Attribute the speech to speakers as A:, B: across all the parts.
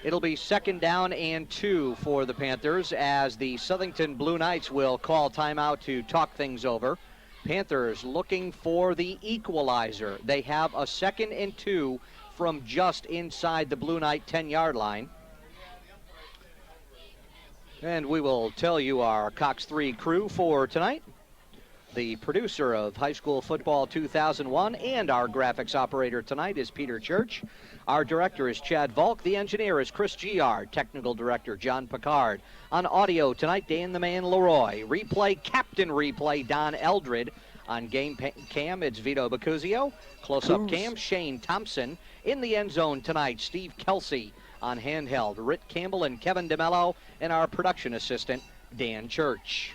A: It'll be 2nd down and 2 for the Panthers as the Southington Blue Knights will call timeout to talk things over. Panthers looking for the equalizer. They have a 2nd and 2 from just inside the Blue Knight 10-yard line. And we will tell you our Cox 3 crew for tonight. The producer of High School Football 2001 and our graphics operator tonight is Peter Church. Our director is Chad Volk. The engineer is Chris Giard. Technical director John Picard. On audio tonight, Dan the Man Leroy. Replay, Captain Replay, Don Eldred. On game cam, it's Vito Bacuzio. Close-up cam, Shane Thompson. In the end zone tonight, Steve Kelsey. On handheld, Rick Campbell and Kevin DeMello. And our production assistant, Dan Church.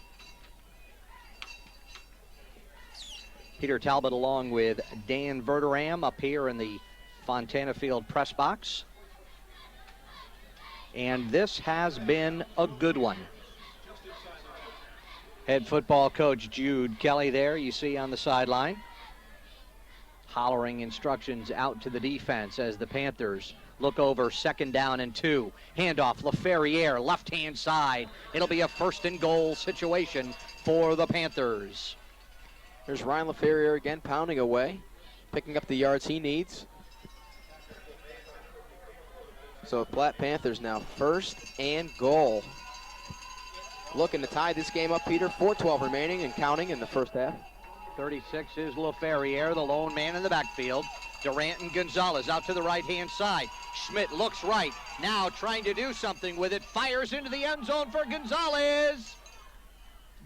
A: Peter Talbot along with Dan Verderam up here in the Fontana Field press box. And this has been a good one. Head football coach Jude Kelly there, you see on the sideline, hollering instructions out to the defense as the Panthers look over 2nd down and 2. Handoff, LaFerriere, left-hand side. It'll be a 1st and goal situation for the Panthers.
B: There's Ryan LaFerriere again, pounding away, picking up the yards he needs. So Platt Panthers now 1st and goal. Looking to tie this game up, Peter. 4:12 remaining and counting in the first half.
A: 36 is LaFerriere, the lone man in the backfield. Durant and Gonzalez out to the right-hand side. Schmidt looks right, now trying to do something with it. Fires into the end zone for Gonzalez.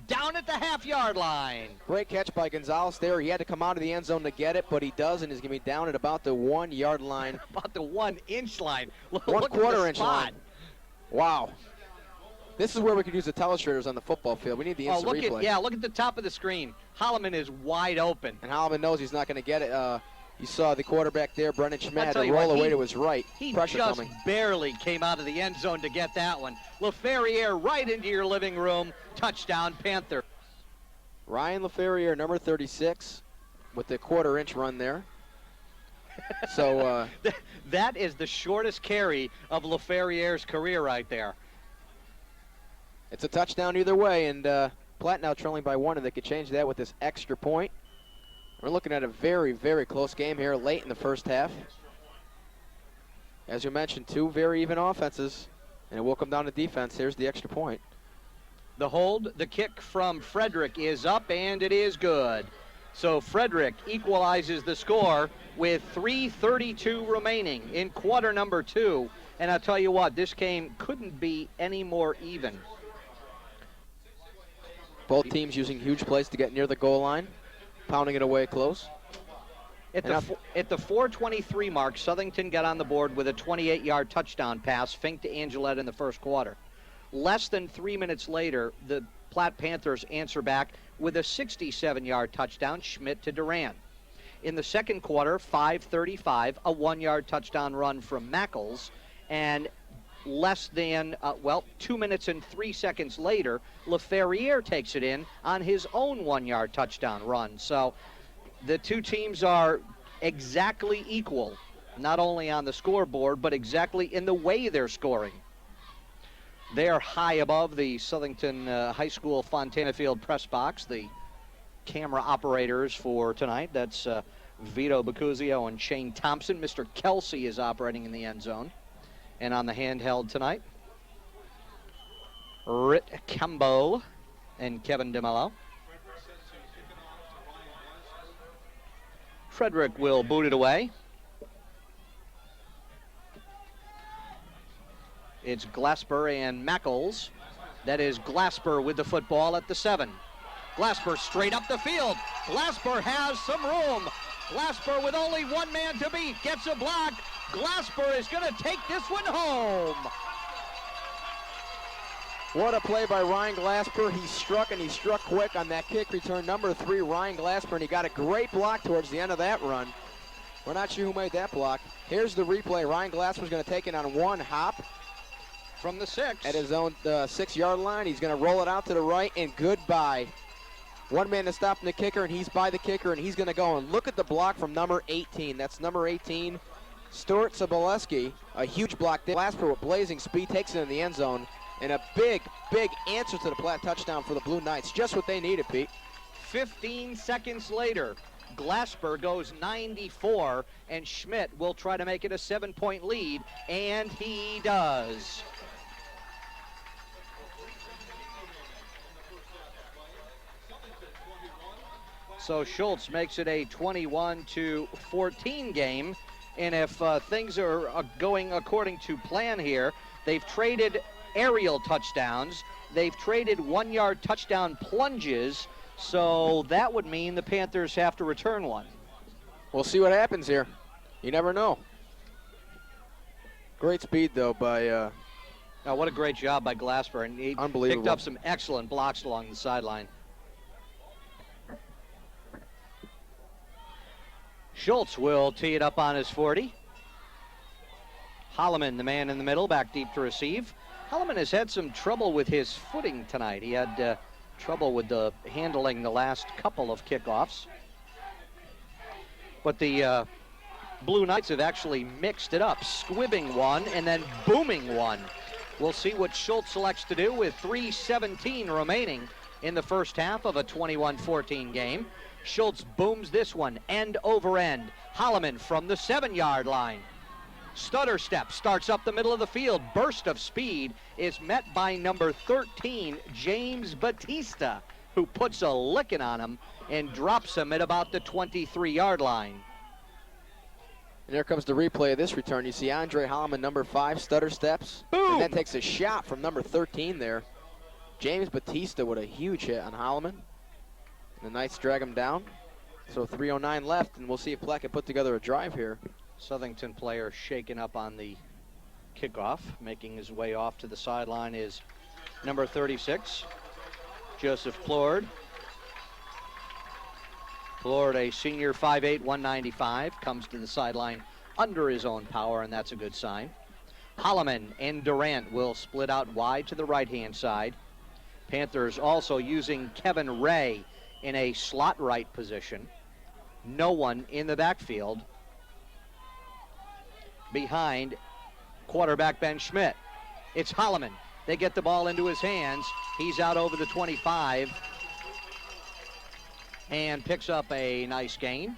A: Down at the half-yard line.
B: Great catch by Gonzalez there. He had to come out of the end zone to get it, but he does, and is going to be down at about the 1-yard line.
A: About the 1-inch line. Look
B: 1/4-inch line. Wow. This is where we could use the telestrators on the football field. We need the instant replay.
A: Look at the top of the screen. Holloman is wide open.
B: And Holloman knows he's not going to get it. You saw the quarterback there, Brendan Schmidt, had to roll away to his right.
A: He
B: Pressure
A: just
B: coming.
A: barely came out of the end zone to get that one. LaFerriere right into your living room. Touchdown, Panther.
B: Ryan LaFerriere, number 36, with the 1/4-inch run there. So
A: that is the shortest carry of LaFerriere's career right there.
B: It's a touchdown either way, and Platt now trailing by 1, and they could change that with this extra point. We're looking at a very, very close game here late in the first half. As you mentioned, 2 very even offenses, and it will come down to defense. Here's the extra point.
A: The hold, the kick from Frederick is up, and it is good. So Frederick equalizes the score with 3:32 remaining in quarter number 2. And I'll tell you what, this game couldn't be any more even.
B: Both teams using huge plays to get near the goal line, pounding it away close.
A: At the 4:23 mark, Southington got on the board with a 28-yard touchdown pass, Fink to Angelette in the first quarter. Less than 3 minutes later, the Platt Panthers answer back with a 67-yard touchdown, Schmidt to Durant. In the second quarter, 5:35, a 1-yard touchdown run from Mackles, and less than, 2 minutes and 3 seconds later, LaFerriere takes it in on his own 1-yard touchdown run. So the two teams are exactly equal, not only on the scoreboard, but exactly in the way they're scoring. They're high above the Southington High School Fontana Field press box, the camera operators for tonight. That's Vito Bacuzio and Shane Thompson. Mr. Kelsey is operating in the end zone. And on the handheld tonight, Rick Campbell and Kevin DeMello. Frederick will boot it away. It's Glasper and Mackles. That is Glasper with the football at the 7. Glasper straight up the field. Glasper has some room. Glasper with only one man to beat. Gets a block. Glasper is going to take this one home.
B: What a play by Ryan Glasper. He struck, and he struck quick on that kick return. Number 3, Ryan Glasper, and he got a great block towards the end of that run. We're not sure who made that block. Here's the replay. Ryan Glasper's going to take it on one hop.
A: From the 6.
B: At his own 6-yard line. He's going to roll it out to the right, and goodbye. One man to stop the kicker, and he's by the kicker, and he's going to go. And look at the block from number 18. That's number 18, Stuart Soboleski, a huge block there. Glasper with blazing speed takes it in the end zone. And a big, big answer to the Platt touchdown for the Blue Knights. Just what they needed, Pete.
A: 15 seconds later, Glasper goes 94, and Schmidt will try to make it a 7-point lead, and he does. So Schultz makes it a 21-14 game, and if things are going according to plan here, they've traded aerial touchdowns, they've traded 1-yard touchdown plunges, so that would mean the Panthers have to return one.
B: We'll see what happens here. You never know. Great speed, though, by...
A: Oh, what a great job by Glasper, and he picked up some excellent blocks along the sideline. Schultz will tee it up on his 40. Holloman, the man in the middle, back deep to receive. Holloman has had some trouble with his footing tonight. He had trouble with the handling the last couple of kickoffs. But the Blue Knights have actually mixed it up, squibbing one and then booming one. We'll see what Schultz selects to do with 3:17 remaining in the first half of a 21-14 game. Schultz booms this one end over end. Holloman from the 7-yard line. Stutter step starts up the middle of the field. Burst of speed is met by number 13, James Batista, who puts a licking on him and drops him at about the 23-yard line.
B: And here comes the replay of this return. You see Andre Holloman, number 5, stutter steps.
A: Boom!
B: And that takes a shot from number 13 there. James Batista with a huge hit on Holloman. The Knights drag him down. So 3:09 left, and we'll see if Platt can put together a drive here.
A: Southington player shaken up on the kickoff. Making his way off to the sideline is number 36, Joseph Plord. Plord, a senior, 5'8", 195, comes to the sideline under his own power, and that's a good sign. Holloman and Durant will split out wide to the right-hand side. Panthers also using Kevin Ray in a slot right position. No one in the backfield behind quarterback Ben Schmidt. It's Holloman. They get the ball into his hands. He's out over the 25 and picks up a nice gain.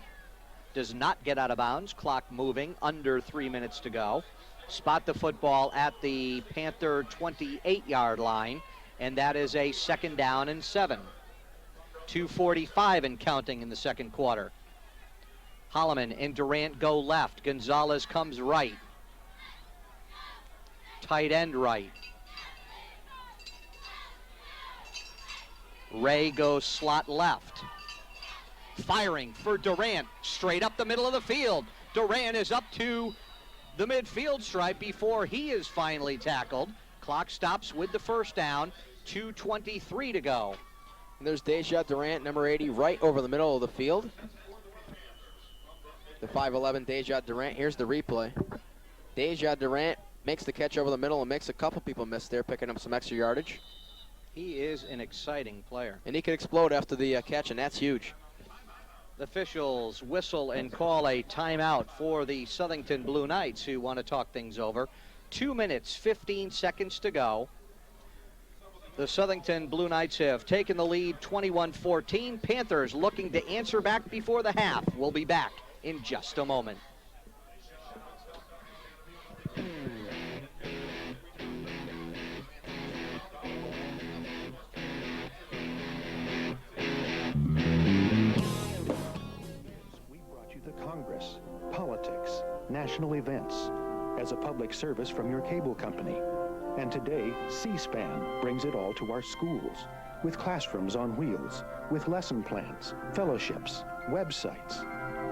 A: Does not get out of bounds. Clock moving, under 3 minutes to go. Spot the football at the Panther 28-yard line, and that is a 2nd down and 7. 2:45 and counting in the second quarter. Holloman and Durant go left. Gonzalez comes right. Tight end right. Ray goes slot left. Firing for Durant, straight up the middle of the field. Durant is up to the midfield stripe before he is finally tackled. Clock stops with the first down. 2:23 to go.
B: And there's Deja Durant, number 80, right over the middle of the field. The 5'11 Deja Durant. Here's the replay. Deja Durant makes the catch over the middle and makes a couple people miss there, picking up some extra yardage.
A: He is an exciting player.
B: And he could explode after the catch, and that's huge.
A: The officials whistle and call a timeout for the Southington Blue Knights, who want to talk things over. 2 minutes, 15 seconds to go. The Southington Blue Knights have taken the lead 21-14. Panthers looking to answer back before the half. We'll be back in just a moment.
C: We brought you the Congress, politics, national events as a public service from your cable company. And today, C-SPAN brings it all to our schools, with classrooms on wheels, with lesson plans, fellowships, websites,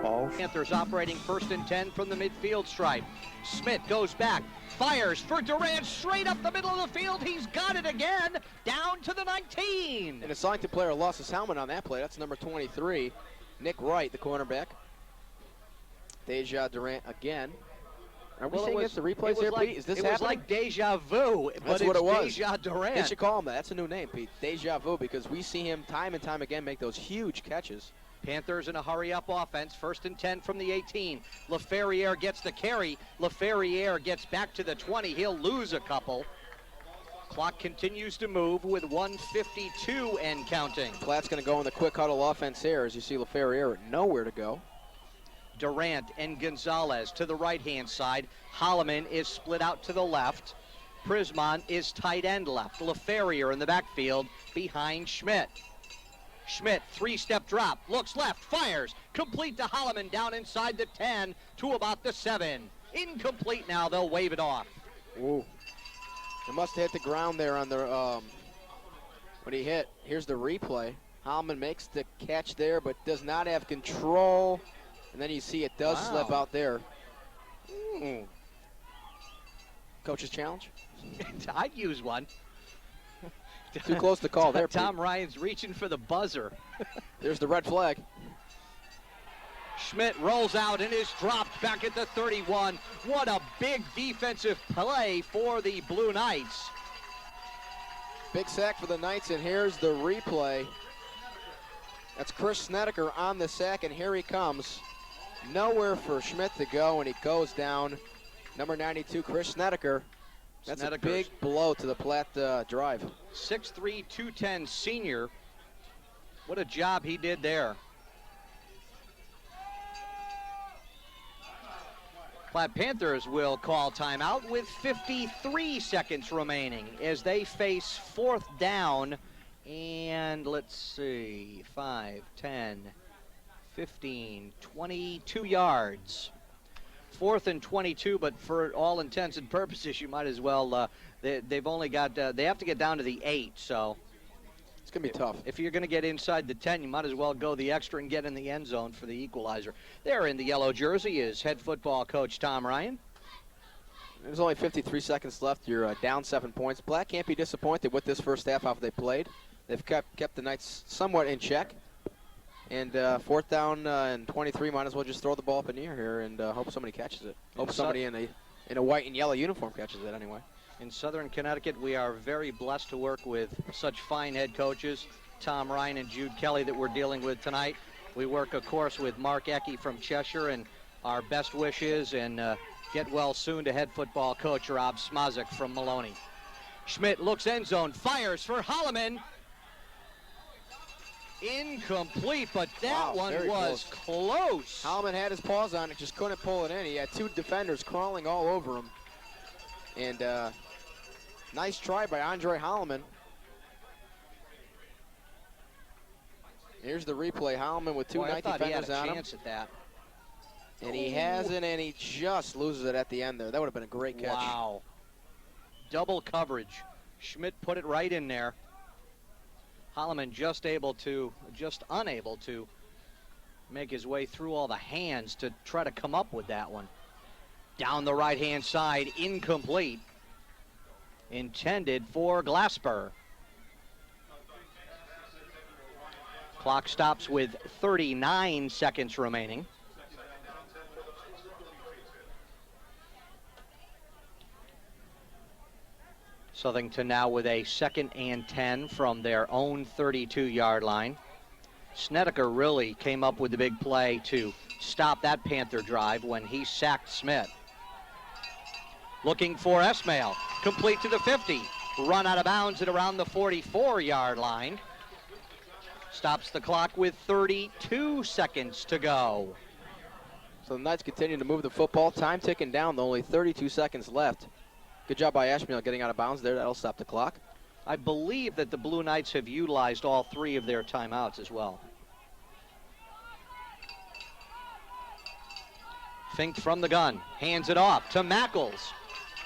C: all...
A: Panthers operating 1st and 10 from the midfield stripe. Smith goes back, fires for Durant, straight up the middle of the field. He's got it again, down to the 19.
B: And the Southington player lost his helmet on that play. That's number 23, Nick Wright, the cornerback. Deja Durant again. Are we saying it's the replays here, Pete? Is this happening?
A: It was like deja vu, but it's Deja Durant.
B: They should call him that. That's a new name, Pete. Deja vu, because we see him time and time again make those huge catches.
A: Panthers in a hurry-up offense, 1st and 10 from the 18. LaFerriere gets the carry. LaFerriere gets back to the 20. He'll lose a couple. Clock continues to move with 1:52 and counting.
B: Platt's going to go in the quick huddle offense here as you see LaFerriere nowhere to go.
A: Durant and Gonzalez to the right-hand side. Holloman is split out to the left. Prismon is tight end left. LaFerriere in the backfield behind Schmidt. Schmidt, 3-step drop, looks left, fires, complete to Holloman down inside the 10 to about the 7. Incomplete now, they'll wave it off.
B: Ooh. It must have hit the ground there on the, when he hit. Here's the replay. Holloman makes the catch there, but does not have control. And then you see it does slip out there. Coach's challenge?
A: I'd use one.
B: Too close to call there,
A: Tom Ryan's reaching for the buzzer.
B: There's the red flag.
A: Schmidt rolls out and is dropped back at the 31. What a big defensive play for the Blue Knights.
B: Big sack for the Knights, and here's the replay. That's Chris Snedeker on the sack, and here he comes. Nowhere for Schmidt to go, and he goes down. Number 92, Chris Snedeker. That's a big blow to the Platt drive.
A: 6'3", 210 senior. What a job he did there. Platt Panthers will call timeout with 53 seconds remaining as they face 4th down. And let's see, 5, 10, 15, 22 yards. 4th and 22, but for all intents and purposes, you might as well, they've only got, they have to get down to the 8, so.
B: It's going to be tough.
A: If you're going to get inside the 10, you might as well go the extra and get in the end zone for the equalizer. There in the yellow jersey is head football coach Tom Ryan.
B: There's only 53 seconds left. You're down 7 points. Platt can't be disappointed with this first half after they played. They've kept the Knights somewhat in check. And 4th down and 23, might as well just throw the ball up in the air here and hope somebody catches it. Hope somebody in a white and yellow uniform catches it anyway.
A: In Southern Connecticut, we are very blessed to work with such fine head coaches, Tom Ryan and Jude Kelly, that we're dealing with tonight. We work, of course, with Mark Ecke from Cheshire, and our best wishes and get well soon to head football coach Rob Smazik from Maloney. Schmidt looks end zone, fires for Holloman. Incomplete, but that one was close.
B: Holloman had his paws on it, just couldn't pull it in. He had 2 defenders crawling all over him. And nice try by Andre Holloman. Here's the replay. Holloman with 2 Knight defenders on him.
A: Chance at that.
B: And he has it, and he just loses it at the end there. That would have been a great catch.
A: Wow. Double coverage. Schmidt put it right in there. Holloman just unable to make his way through all the hands to try to come up with that one. Down the right-hand side, incomplete. Intended for Glasper. Clock stops with 39 seconds remaining. Southington now with a 2nd and 10 from their own 32-yard line. Snedeker really came up with the big play to stop that Panther drive when he sacked Smith. Looking for Esmail, complete to the 50. Run out of bounds at around the 44-yard line. Stops the clock with 32 seconds to go.
B: So the Knights continue to move the football. Time ticking down, only 32 seconds left. Good job by Ashmiel getting out of bounds there. That'll stop the clock.
A: I believe that the Blue Knights have utilized all 3 of their timeouts as well. Fink from the gun, hands it off to Mackles.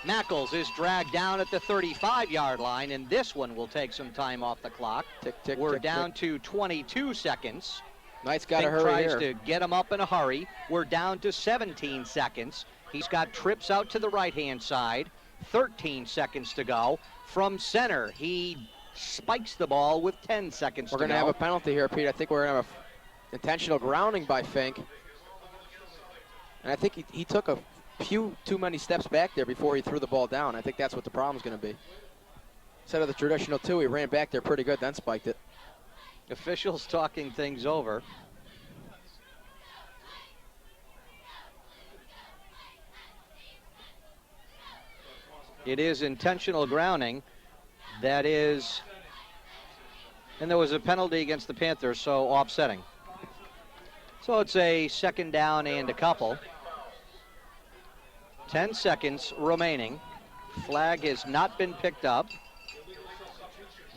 A: Mackles is dragged down at the 35-yard line, and this one will take some time off the clock.
B: Tick, tick,
A: We're
B: tick,
A: down
B: tick.
A: to 22 seconds.
B: Knights got to
A: Fink
B: hurry
A: tries
B: here.
A: to get him up in a hurry. We're down to 17 seconds. He's got trips out to the right-hand side. 13 seconds to go. From center, he spikes the ball with 10 seconds to go.
B: We're going to have a penalty here, Pete. I think we're going to have an intentional grounding by Fink. And I think he took a few too many steps back there before he threw the ball down. I think that's what the problem's going to be. Instead of the traditional 2, he ran back there pretty good, then spiked it.
A: Officials talking things over. It is intentional grounding. That is, and there was a penalty against the Panthers, so offsetting. So it's a second down and a couple. 10 seconds remaining. Flag has not been picked up.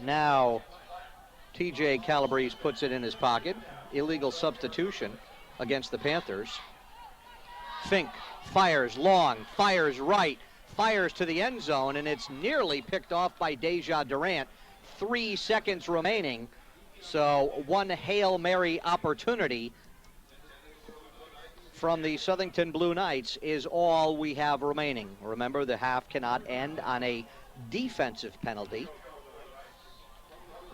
A: Now TJ Calabrese puts it in his pocket. Illegal substitution against the Panthers. Fink fires long, fires right, fires to the end zone, and it's nearly picked off by Deja Durant. 3 seconds remaining. So one Hail Mary opportunity from the Southington Blue Knights is all we have remaining. Remember, the half cannot end on a defensive penalty.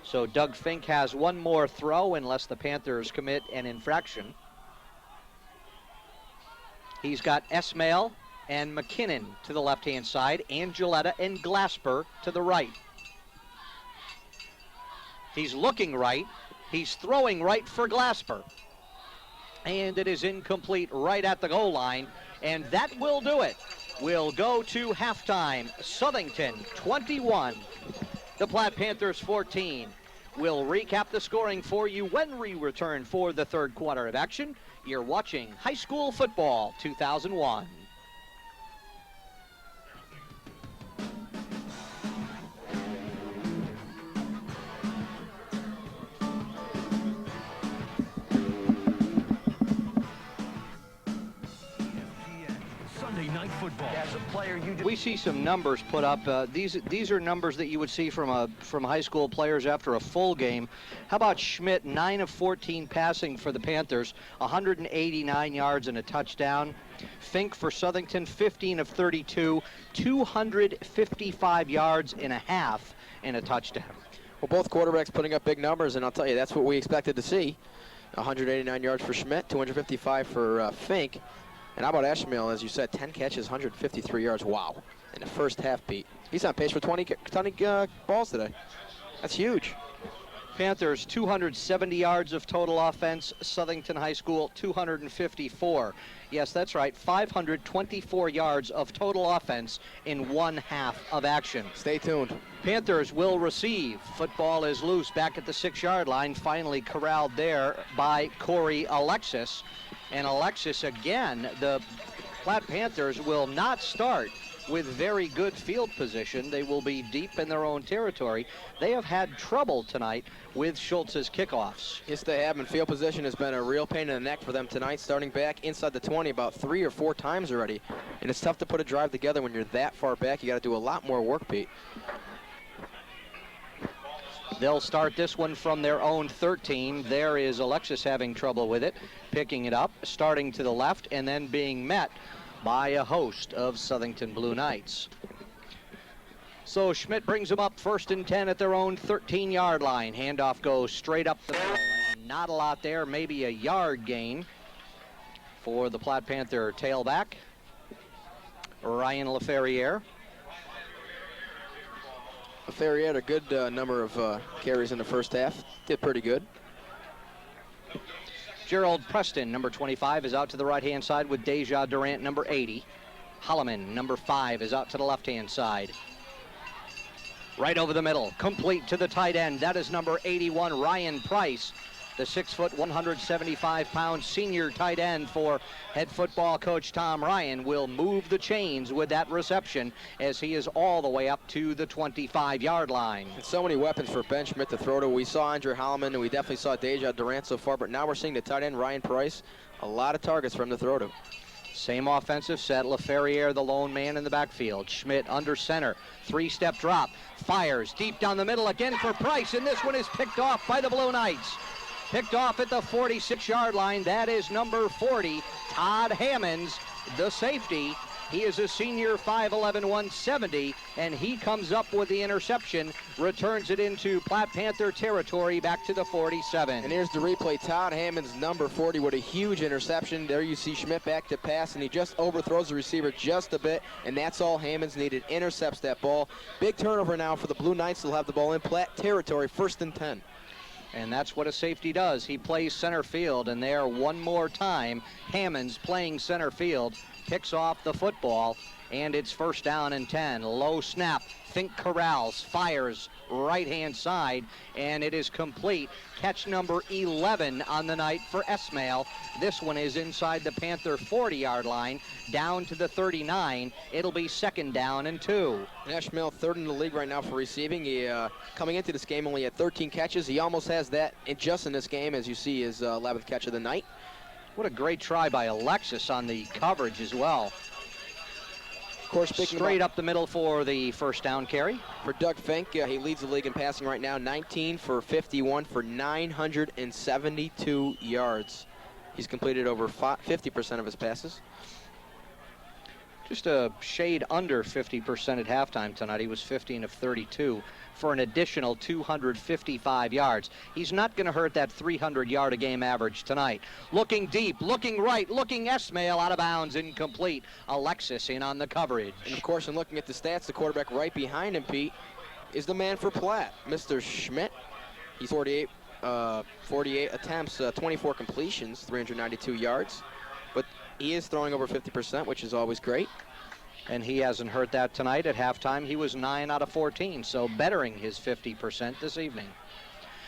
A: So Doug Fink has one more throw unless the Panthers commit an infraction. He's got Esmail and McKinnon to the left-hand side, Angeletta and Glasper to the right. He's looking right. He's throwing right for Glasper. And it is incomplete right at the goal line, and that will do it. We'll go to halftime. Southington 21, the Platt Panthers 14. We'll recap the scoring for you when we return for the third quarter of action. You're watching High School Football 2001.
D: Night football. As a player,
A: we see some numbers put up. These are numbers that you would see from high school players after a full game. How about Schmidt? 9 of 14 passing for the Panthers, 189 yards and a touchdown. Fink for Southington, 15 of 32, 255 yards and a half and a touchdown.
B: Well, both quarterbacks putting up big numbers, and I'll tell you, that's what we expected to see. 189 yards for Schmidt, 255 for Fink. And how about Esmail, as you said, 10 catches, 153 yards. Wow. In the first half, Pete. He's on pace for 20 balls today. That's huge.
A: Panthers, 270 yards of total offense. Southington High School, 254. Yes, that's right. 524 yards of total offense in one half of action.
B: Stay tuned.
A: Panthers will receive. Football is loose back at the 6-yard line. Finally corralled there by Corey Alexis. And Alexis, again, the Platt Panthers will not start with very good field position. They will be deep in their own territory. They have had trouble tonight with Schultz's kickoffs.
B: Yes, they have, and field position has been a real pain in the neck for them tonight, starting back inside the 20 about 3 or 4 times already. And it's tough to put a drive together when you're that far back. You got to do a lot more work, Pete.
A: They'll start this one from their own 13. There is Alexis having trouble with it, picking it up, starting to the left, and then being met by a host of Southington Blue Knights. So Schmidt brings them up 1st and 10 at their own 13-yard line. Handoff goes straight up the middle. Not a lot there, maybe a yard gain for the Platt Panther tailback, Ryan LaFerriere.
B: Ferrier had a good number of carries in the first half. Did pretty good.
A: Gerald Preston, number 25, is out to the right-hand side with Deja Durant, number 80. Holloman, number 5, is out to the left-hand side. Right over the middle, complete to the tight end. That is number 81, Ryan Price, the 6-foot, 175-pound senior tight end for head football coach Tom Ryan, will move the chains with that reception as he is all the way up to the 25-yard line.
B: And so many weapons for Ben Schmidt to throw to. We saw Andre Holloman, and we definitely saw Deja Durant so far, but now we're seeing the tight end Ryan Price. A lot of targets for him to throw to.
A: Same offensive set. LaFerriere, the lone man in the backfield. Schmidt under center. 3-step drop. Fires deep down the middle again for Price, and this one is picked off by the Blue Knights. Picked off at the 46-yard line. That is number 40, Todd Hammonds, the safety. He is a senior, 5'11", 170, and he comes up with the interception, returns it into Platt Panther territory back to the 47.
B: And here's the replay. Todd Hammonds, number 40, with a huge interception. There you see Schmidt back to pass, and he just overthrows the receiver just a bit, and that's all Hammonds needed. Intercepts that ball. Big turnover now for the Blue Knights. They'll have the ball in Platt territory, 1st and 10.
A: And that's what a safety does. He plays center field, and there one more time, Hammonds playing center field. picks off the football, and it's first down and 10. Low snap. Fink corrals, fires right-hand side, and it is complete. Catch number 11 on the night for Esmail. This one is inside the Panther 40-yard line, down to the 39. It'll be second down and 2.
B: Esmail third in the league right now for receiving. He coming into this game only had 13 catches. He almost has that just in this game, as you see, his 11th catch of the night.
A: What a great try by Alexis on the coverage as well.
B: Of course,
A: straight up the middle for the first down carry.
B: For Doug Fink, he leads the league in passing right now, 19 for 51 for 972 yards. He's completed over 50% of his passes.
A: Just a shade under 50% at halftime tonight. He was 15 of 32 for an additional 255 yards. He's not going to hurt that 300-yard-a-game average tonight. Looking deep, looking right, looking Esmail out of bounds, incomplete. Alexis in on the coverage.
B: And of course, in looking at the stats, the quarterback right behind him, Pete, is the man for Platt, Mr. Schmidt. He's 48 attempts, 24 completions, 392 yards. But he is throwing over 50%, which is always great.
A: And he hasn't hurt that tonight. At halftime, he was 9 out of 14, so bettering his 50% this evening.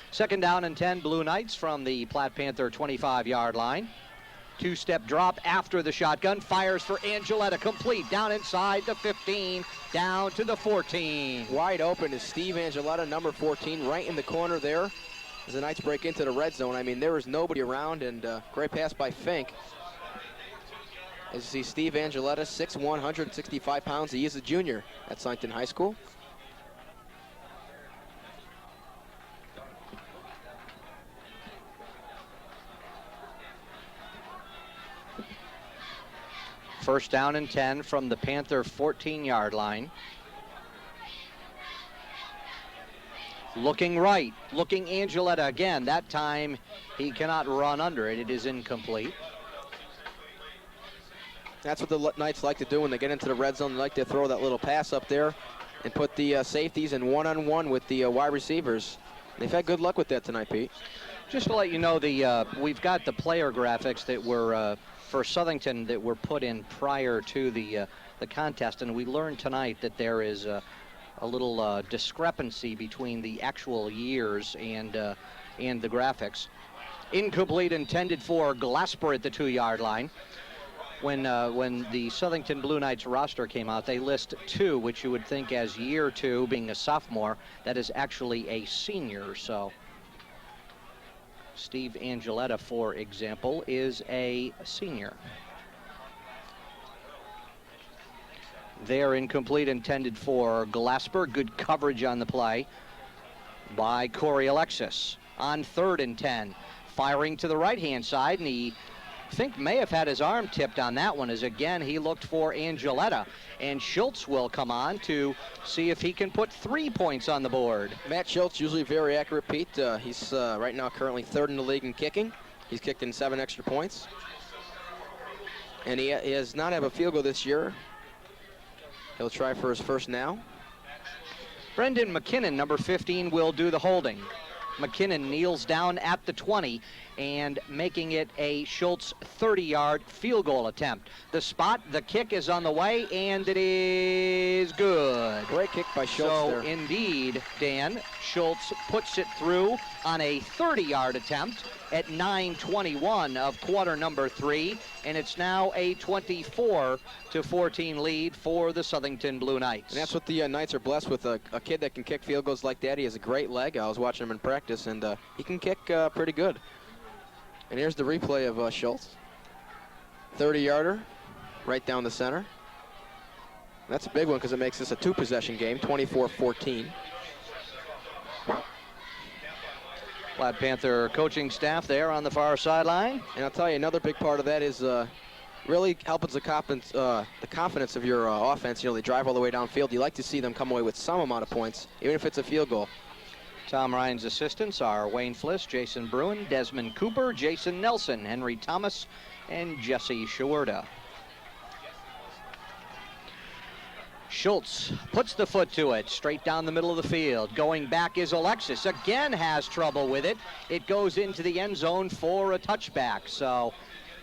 A: Second down and 10, Blue Knights from the Platt Panther 25-yard line. Two-step drop after the shotgun, fires for Angeletta, complete, down inside the 15, down to the 14.
B: Wide open is Steve Angeletta, number 14, right in the corner there. As the Knights break into the red zone, I mean, there is nobody around, and great pass by Fink. As you see, Steve Angeletta, 6'1", 165 pounds. He is a junior at Sunnyton High School.
A: First down and 10 from the Panther 14-yard line. Looking right, looking Angeletta again. That time he cannot run under it. It is incomplete.
B: That's what the Knights like to do when they get into the red zone. They like to throw that little pass up there and put the safeties in one-on-one with the wide receivers. They've had good luck with that tonight, Pete.
A: Just to let you know, we've got the player graphics that were for Southington that were put in prior to the contest, and we learned tonight that there is a little discrepancy between the actual years and the graphics. Incomplete, intended for Glasper at the 2-yard line. When the Southington Blue Knights roster came out, they list 2, which you would think as year 2, being a sophomore, that is actually a senior. So Steve Angeletta, for example, is a senior. They're incomplete, intended for Glasper. Good coverage on the play by Corey Alexis. On 3rd and 10, firing to the right-hand side, and he Fink may have had his arm tipped on that one, as again he looked for Angeletta, and Schultz will come on to see if he can put 3 points on the board.
B: Matt Schultz, usually very accurate, Pete. He's right now currently 3rd in the league in kicking. He's kicked in 7 extra points, and he has not have a field goal this year. He'll try for his first now.
A: Brendan McKinnon, number 15, will do the holding. McKinnon kneels down at the 20 and making it a Schultz 30-yard field goal attempt. The spot, the kick is on the way, and it is good.
B: Great kick by Schultz
A: so
B: there.
A: Indeed, Dan, Schultz puts it through on a 30-yard attempt at 9:21 of quarter number 3, and it's now a 24-14 lead for the Southington Blue Knights.
B: And that's what the Knights are blessed with, a kid that can kick field goals like that. He has a great leg. I was watching him in practice, and he can kick pretty good. And here's the replay of Schultz. 30-yarder, right down the center. That's a big one because it makes this a 2-possession game, 24-14.
A: Platt Panther coaching staff there on the far sideline.
B: And I'll tell you, another big part of that is really helping the confidence of your offense. You know, they drive all the way downfield. You like to see them come away with some amount of points, even if it's a field goal.
A: Tom Ryan's assistants are Wayne Fliss, Jason Bruin, Desmond Cooper, Jason Nelson, Henry Thomas, and Jesse Shawerda. Schultz puts the foot to it, straight down the middle of the field. Going back is Alexis. Again has trouble with it. It goes into the end zone for a touchback. So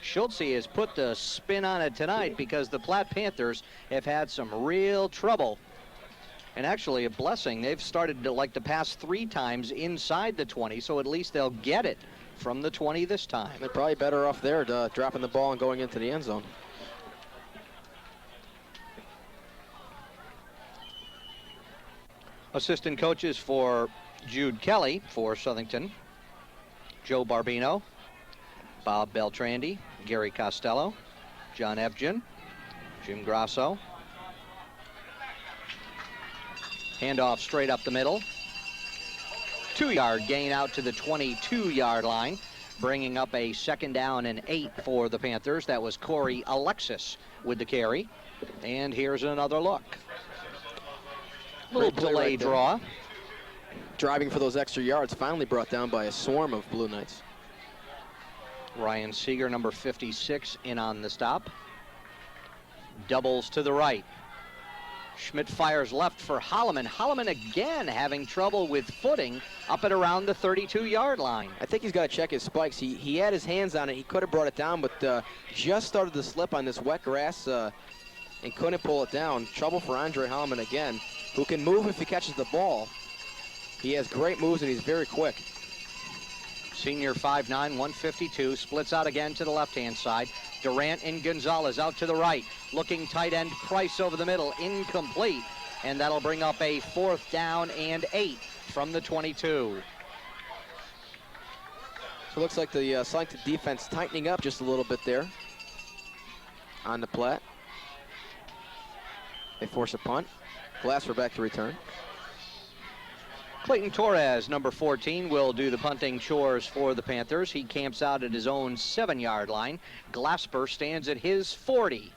A: Schultze has put the spin on it tonight because the Platt Panthers have had some real trouble. And actually a blessing, they've started to pass 3 times inside the 20, so at least they'll get it from the 20 this time.
B: They're probably better off there, dropping the ball and going into the end zone.
A: Assistant coaches for Jude Kelly for Southington: Joe Barbino, Bob Beltrandi, Gary Costello, John Ebgen, Jim Grasso. Handoff straight up the middle. 2-yard gain out to the 22-yard line, bringing up a 2nd down and 8 for the Panthers. That was Corey Alexis with the carry. And here's another look. Little delay
B: right
A: draw.
B: Driving for those extra yards, finally brought down by a swarm of Blue Knights.
A: Ryan Seeger, number 56, in on the stop. Doubles to the right. Schmidt fires left for Holloman. Holloman again having trouble with footing up at around the 32-yard line.
B: I think he's got to check his spikes. He had his hands on it. He could have brought it down, but just started to slip on this wet grass and couldn't pull it down. Trouble for Andre Holloman again, who can move if he catches the ball. He has great moves and he's very quick.
A: Senior 5'9", 152, splits out again to the left-hand side. Durant and Gonzalez out to the right. Looking tight end, Price over the middle, incomplete. And that'll bring up a 4th down and 8 from the 22.
B: So it looks like the selected defense tightening up just a little bit there on the Platt. They force a punt. Glasper back to return.
A: Clayton Torres, number 14, will do the punting chores for the Panthers. He camps out at his own 7-yard line. Glasper stands at his 40.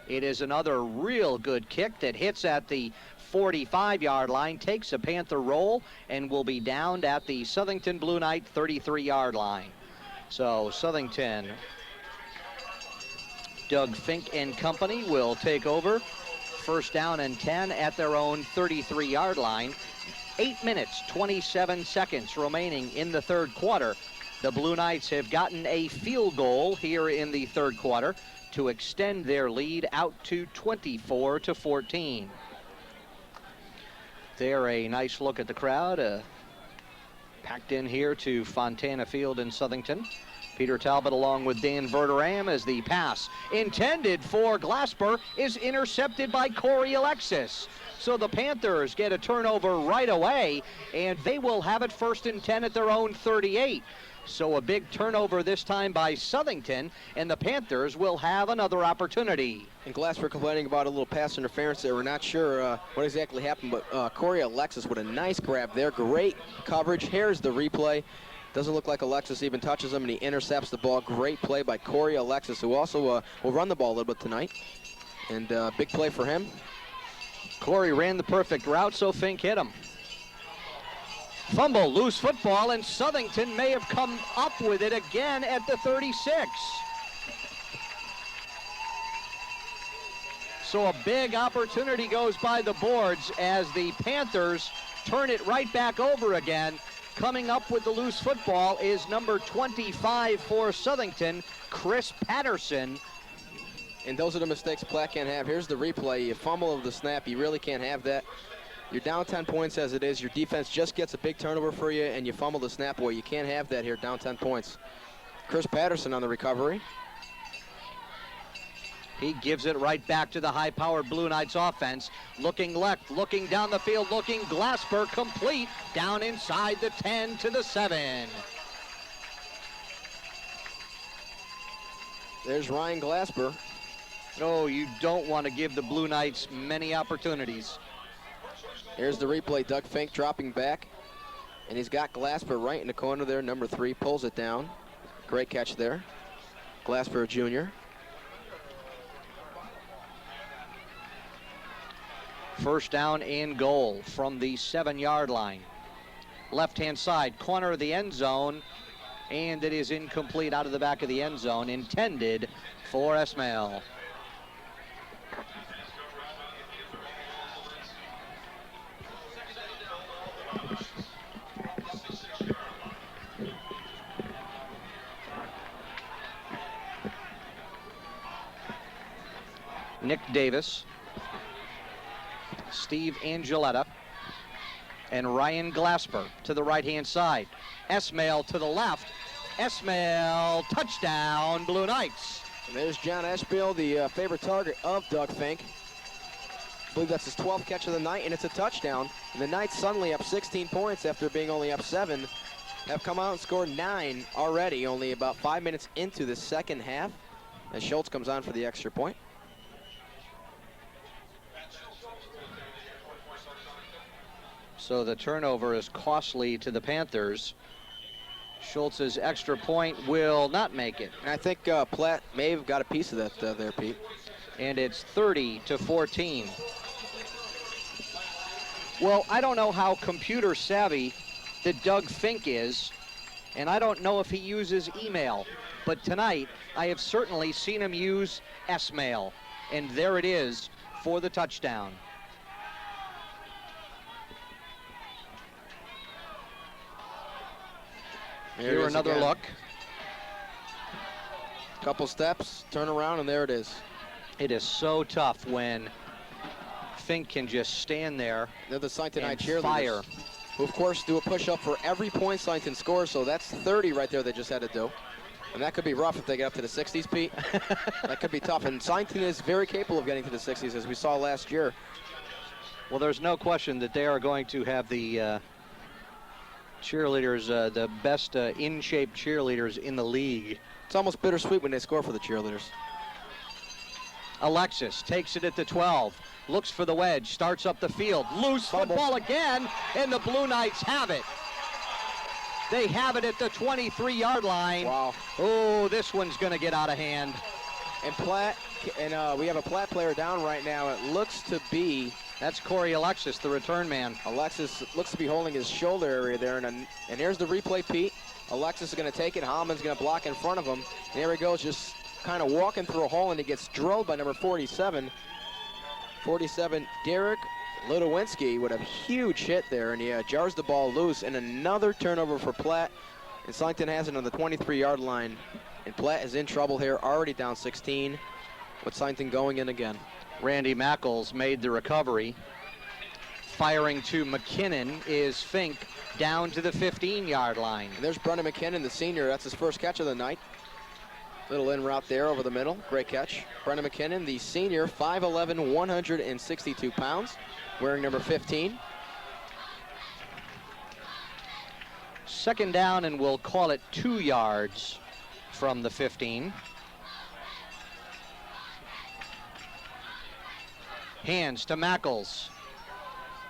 A: It is another real good kick that hits at the 45-yard line, takes a Panther roll, and will be downed at the Southington Blue Knight 33-yard line. So Southington, Doug Fink and company will take over. 1st down and 10 at their own 33-yard line. 8 minutes, 27 seconds remaining in the 3rd quarter. The Blue Knights have gotten a field goal here in the 3rd quarter to extend their lead out to 24-14. There, a nice look at the crowd, packed in here to Fontana Field in Southington. Peter Talbot along with Dan Verderam as the pass intended for Glasper is intercepted by Corey Alexis. So the Panthers get a turnover right away, and they will have it 1st and 10 at their own 38. So a big turnover this time by Southington, and the Panthers will have another opportunity.
B: And Glasper complaining about a little pass interference there. We're not sure what exactly happened, but Corey Alexis with a nice grab there. Great coverage. Here's the replay. Doesn't look like Alexis even touches him, and he intercepts the ball. Great play by Corey Alexis, who also will run the ball a little bit tonight. And big play for him.
A: Corey ran the perfect route, so Fink hit him. Fumble, loose football, and Southington may have come up with it again at the 36. So a big opportunity goes by the boards as the Panthers turn it right back over again. Coming up with the loose football is number 25 for Southington, Chris Patterson.
B: And those are the mistakes Platt can't have. Here's the replay. You fumble of the snap. You really can't have that. You're down 10 points as it is. Your defense just gets a big turnover for you, and you fumble the snap away. You can't have that here, down 10 points. Chris Patterson on the recovery.
A: He gives it right back to the high-powered Blue Knights offense. Looking left, looking down the field, looking Glasper, complete, down inside the 10 to the 7.
B: There's Ryan Glasper.
A: Oh, you don't want to give the Blue Knights many opportunities.
B: Here's the replay. Doug Fink dropping back, and he's got Glasper right in the corner there. Number 3 pulls it down. Great catch there. Glasper Jr.
A: First down and goal from the 7-yard line. Left-hand side, corner of the end zone, and it is incomplete out of the back of the end zone, intended for Esmail. Nick Davis, Steve Angeletta, and Ryan Glasper to the right-hand side. Esmail to the left. Esmail, touchdown, Blue Knights.
B: And there's John Eschbiel, the favorite target of Doug Fink. I believe that's his 12th catch of the night, and it's a touchdown. And the Knights suddenly up 16 points after being only up 7. Have come out and scored 9 already, only about 5 minutes into the second half, as Schultz comes on for the extra point.
A: So the turnover is costly to the Panthers. Schultz's extra point will not make it.
B: And I think Platt may have got a piece of that there, Pete.
A: And it's 30-14. Well, I don't know how computer savvy that Doug Fink is, and I don't know if he uses email, but tonight I have certainly seen him use S-mail, and there it is for the touchdown. Here another look.
B: Couple steps, turn around, and there it is.
A: It is so tough when Fink can just stand there.
B: They're the Signton High
A: and
B: cheerleaders,
A: fire.
B: who of course do a push-up for every point Signton scores, so that's 30 right there they just had to do. And that could be rough if they get up to the 60s, Pete. That could be tough, and Signton is very capable of getting to the 60s, as we saw last year.
A: Well, there's no question that they are going to have the cheerleaders, the best in-shape cheerleaders in the league.
B: It's almost bittersweet when they score for the cheerleaders.
A: Alexis takes it at the 12, looks for the wedge, starts up the field, loose football again, and the Blue Knights have it. They have it at the 23-yard line.
B: Wow.
A: Oh, this one's going to get out of hand.
B: And Platt, and we have a Platt player down right now. It looks to be...
A: That's Corey Alexis, the return man.
B: Alexis looks to be holding his shoulder area there, and here's the replay, Pete. Alexis is going to take it. Holman's going to block in front of him. And there he goes, just kind of walking through a hole, and he gets drilled by number 47. 47, Derek Ludowinski with a huge hit there, and he jars the ball loose, and another turnover for Platt. And Signton has it on the 23-yard line, and Platt is in trouble here, already down 16, with Signton going in again.
A: Randy Mackles made the recovery. Firing to McKinnon is Fink down to the 15-yard line.
B: And there's Brendan McKinnon, the senior. That's his first catch of the night. Little in route there over the middle. Great catch. Brendan McKinnon, the senior, 5'11", 162 pounds, wearing number 15.
A: Second down, and we'll call it 2 yards from the 15. Hands to Mackles.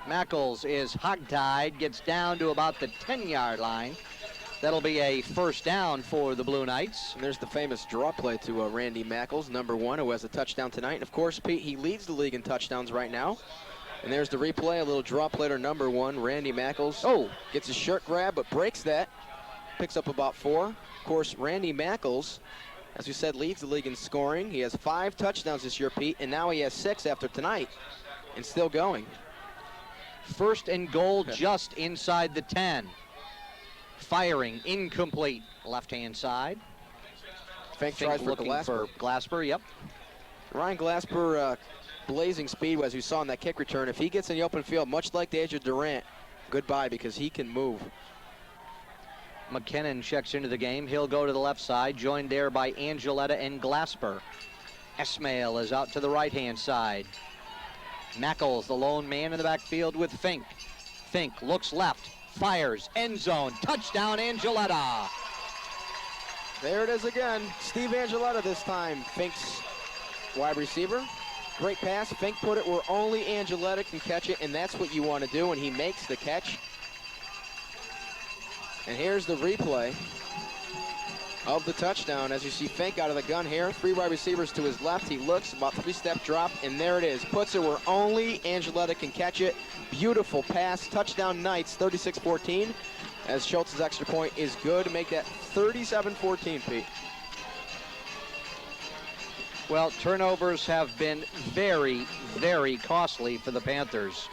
A: Mackles is hogtied, gets down to about the 10-yard line. That'll be a first down for the Blue Knights.
B: And there's the famous draw play to Randy Mackles, number 1, who has a touchdown tonight. And of course, Pete, he leads the league in touchdowns right now. And there's the replay, a little draw play to number 1, Randy Mackles.
A: Oh,
B: gets his shirt grab, but breaks that. Picks up about 4. Of course, Randy Mackles, as we said, leads the league in scoring. He has 5 touchdowns this year, Pete, and now he has 6 after tonight, and still going.
A: First and goal just inside the 10. Firing, incomplete, left-hand side.
B: Fink tries for
A: looking
B: Glasper.
A: for Glasper, yep.
B: Ryan Glasper, blazing speed, as we saw in that kick return. If he gets in the open field, much like Deja Durant, goodbye, because he can move.
A: McKinnon checks into the game. He'll go to the left side, joined there by Angeletta and Glasper. Esmail is out to the right-hand side. Mackles, the lone man in the backfield with Fink. Fink looks left, fires, end zone, touchdown Angeletta.
B: There it is again. Steve Angeletta this time. Fink's wide receiver. Great pass. Fink put it where only Angeletta can catch it, and that's what you want to do, and he makes the catch. And here's the replay of the touchdown. As you see Fink out of the gun here, 3 wide receivers to his left. He looks, about 3-step drop, and there it is. Puts it where only Angeletta can catch it. Beautiful pass. Touchdown Knights, 36-14. As Schultz's extra point is good to make that 37-14, Pete.
A: Well, turnovers have been very, very costly for the Panthers.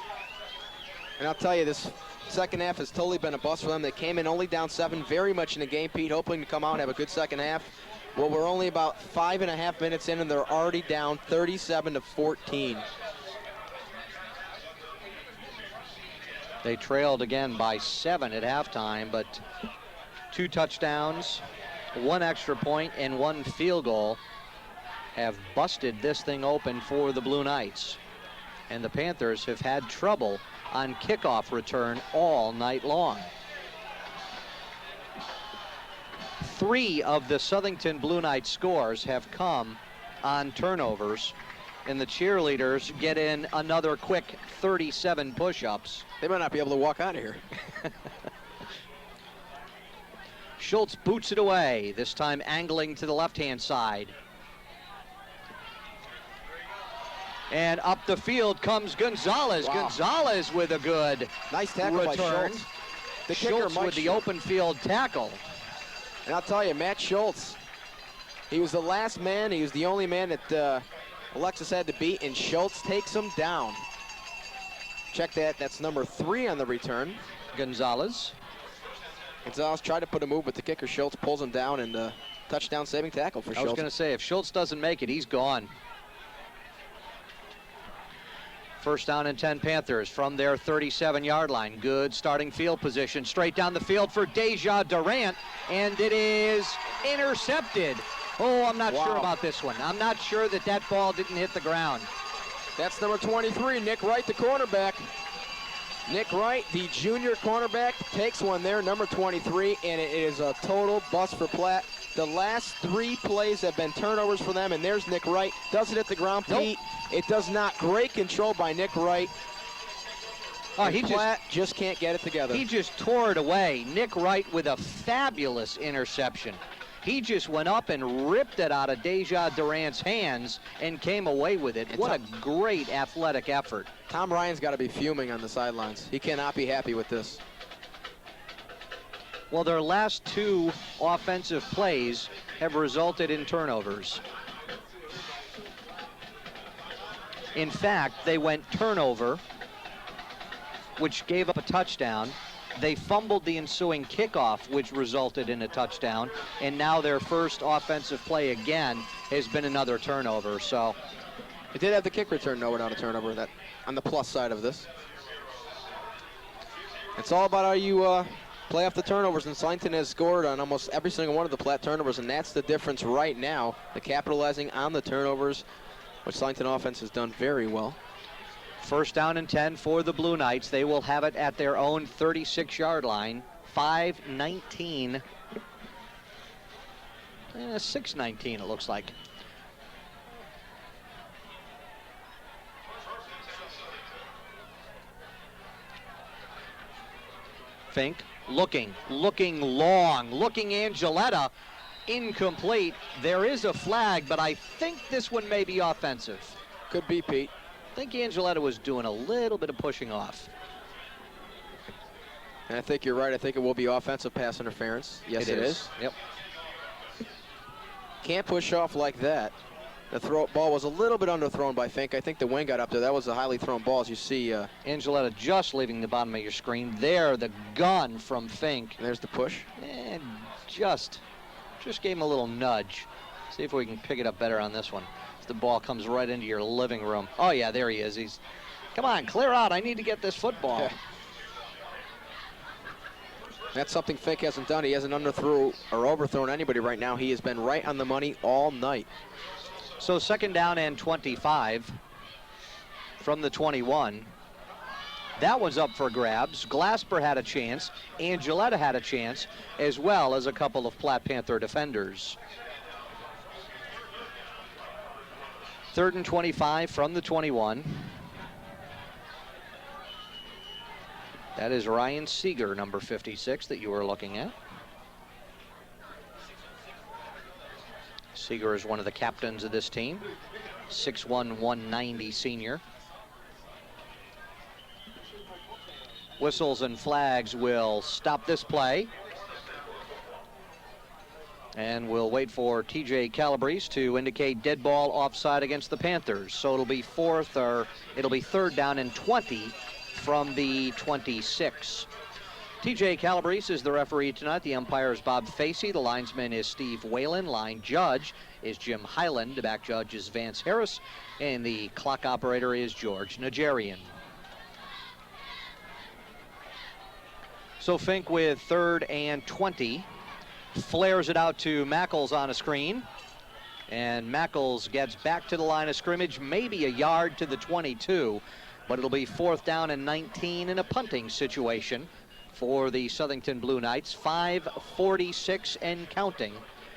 B: And I'll tell you, this second half has totally been a bust for them. They came in only down 7, very much in the game, Pete, hoping to come out and have a good second half. Well, we're only about 5.5 minutes in, and they're already down 37-14.
A: They trailed again by 7 at halftime, but 2 touchdowns, 1 extra point, and 1 field goal have busted this thing open for the Blue Knights. And the Panthers have had trouble on kickoff return all night long. 3 of the Southington Blue Knights scores have come on turnovers, and the cheerleaders get in another quick 37 push-ups.
B: They might not be able to walk out of here.
A: Schultz boots it away, this time angling to the left-hand side. And up the field comes Gonzalez.
B: Wow.
A: Gonzalez with a good
B: Nice tackle by
A: return.
B: Schultz. The kicker,
A: Schultz
B: Mike
A: with the
B: Schultz.
A: open field tackle.
B: And I'll tell you, Matt Schultz, he was the last man. He was the only man that Alexis had to beat, and Schultz takes him down. Check that. That's number 3 on the return.
A: Gonzalez.
B: Gonzalez tried to put a move, but the kicker, Schultz, pulls him down, and touchdown saving tackle for
A: I
B: Schultz.
A: was going to say, if Schultz doesn't make it, he's gone. First down and 10 Panthers from their 37-yard line. Good starting field position. Straight down the field for Deja Durant, and it is intercepted. Oh, I'm not sure about this one. I'm not sure that that ball didn't hit the ground.
B: That's number 23, Nick Wright, the cornerback. Nick Wright, the junior cornerback, takes one there, number 23, and it is a total bust for Platt. The last 3 plays have been turnovers for them, and there's Nick Wright. Doesn't hit the ground, Pete. It does not. Great control by Nick Wright.
A: Oh,
B: Platt just can't get it together.
A: He just tore it away. Nick Wright with a fabulous interception. He just went up and ripped it out of Deja Durant's hands and came away with it. What a great athletic effort.
B: Tom Ryan's got to be fuming on the sidelines. He cannot be happy with this.
A: Well, their last 2 offensive plays have resulted in turnovers. In fact, they went turnover, which gave up a touchdown. They fumbled the ensuing kickoff, which resulted in a touchdown. And now their first offensive play again has been another turnover. So
B: It did have the kick return, though, without a turnover. That on the plus side of this. It's all about how you play off the turnovers, and Southington has scored on almost every single one of the Platt turnovers, and that's the difference right now. They're capitalizing on the turnovers, which Southington offense has done very well.
A: first down and 10 for the Blue Knights. They will have it at their own 36-yard line. 5:19. 6:19 it looks like. Fink looking long, looking Angeletta, incomplete. There is a flag, but I think this one may be offensive.
B: Could be, Pete.
A: I think Angeletta was doing a little bit of pushing off.
B: And I think you're right. I think it will be offensive pass interference. Yes, it is.
A: Yep.
B: Can't push off like that. The ball was a little bit underthrown by Fink. I think the wing got up there. That was a highly thrown ball, as you see.
A: Angeletta just leaving the bottom of your screen. There, the gun from Fink.
B: There's the push.
A: And just gave him a little nudge. See if we can pick it up better on this one. The ball comes right into your living room. Oh, yeah, there he is. Come on, clear out. I need to get this football.
B: Yeah. That's something Fink hasn't done. He hasn't underthrew or overthrown anybody right now. He has been right on the money all night.
A: So second down and 25 from the 21. That one's up for grabs. Glasper had a chance. Angeletta had a chance, as well as a couple of Platt Panther defenders. 3rd and 25 from the 21. That is Ryan Seeger, number 56, that you were looking at. Seeger is one of the captains of this team. 6'1", 190 senior. Whistles and flags will stop this play. And we'll wait for TJ Calabrese to indicate dead ball offside against the Panthers. So it'll be 3rd down and 20 from the 26. TJ Calabrese is the referee tonight. The umpire is Bob Facey. The linesman is Steve Whalen. Line judge is Jim Highland. The back judge is Vance Harris. And the clock operator is George Najarian. So Fink with 3rd and 20. Flares it out to Mackles on a screen. And Mackles gets back to the line of scrimmage, maybe a yard to the 22. But it'll be 4th down and 19 in a punting situation for the Southington Blue Knights. 5:46 and counting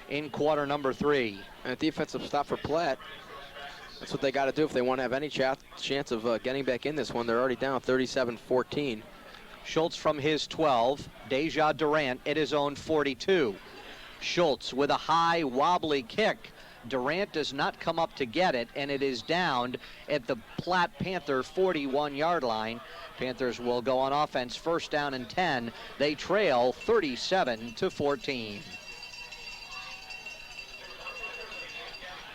A: in quarter number 3.
B: And a defensive stop for Platt. That's what they got to do if they want to have any chance of getting back in this one. They're already down 37-14.
A: Schultz from his 12. Deja Durant at his own 42. Schultz with a high wobbly kick. Durant does not come up to get it, and it is downed at the Platt Panther 41-yard line. Panthers will go on offense, 1st down and 10. They trail 37-14.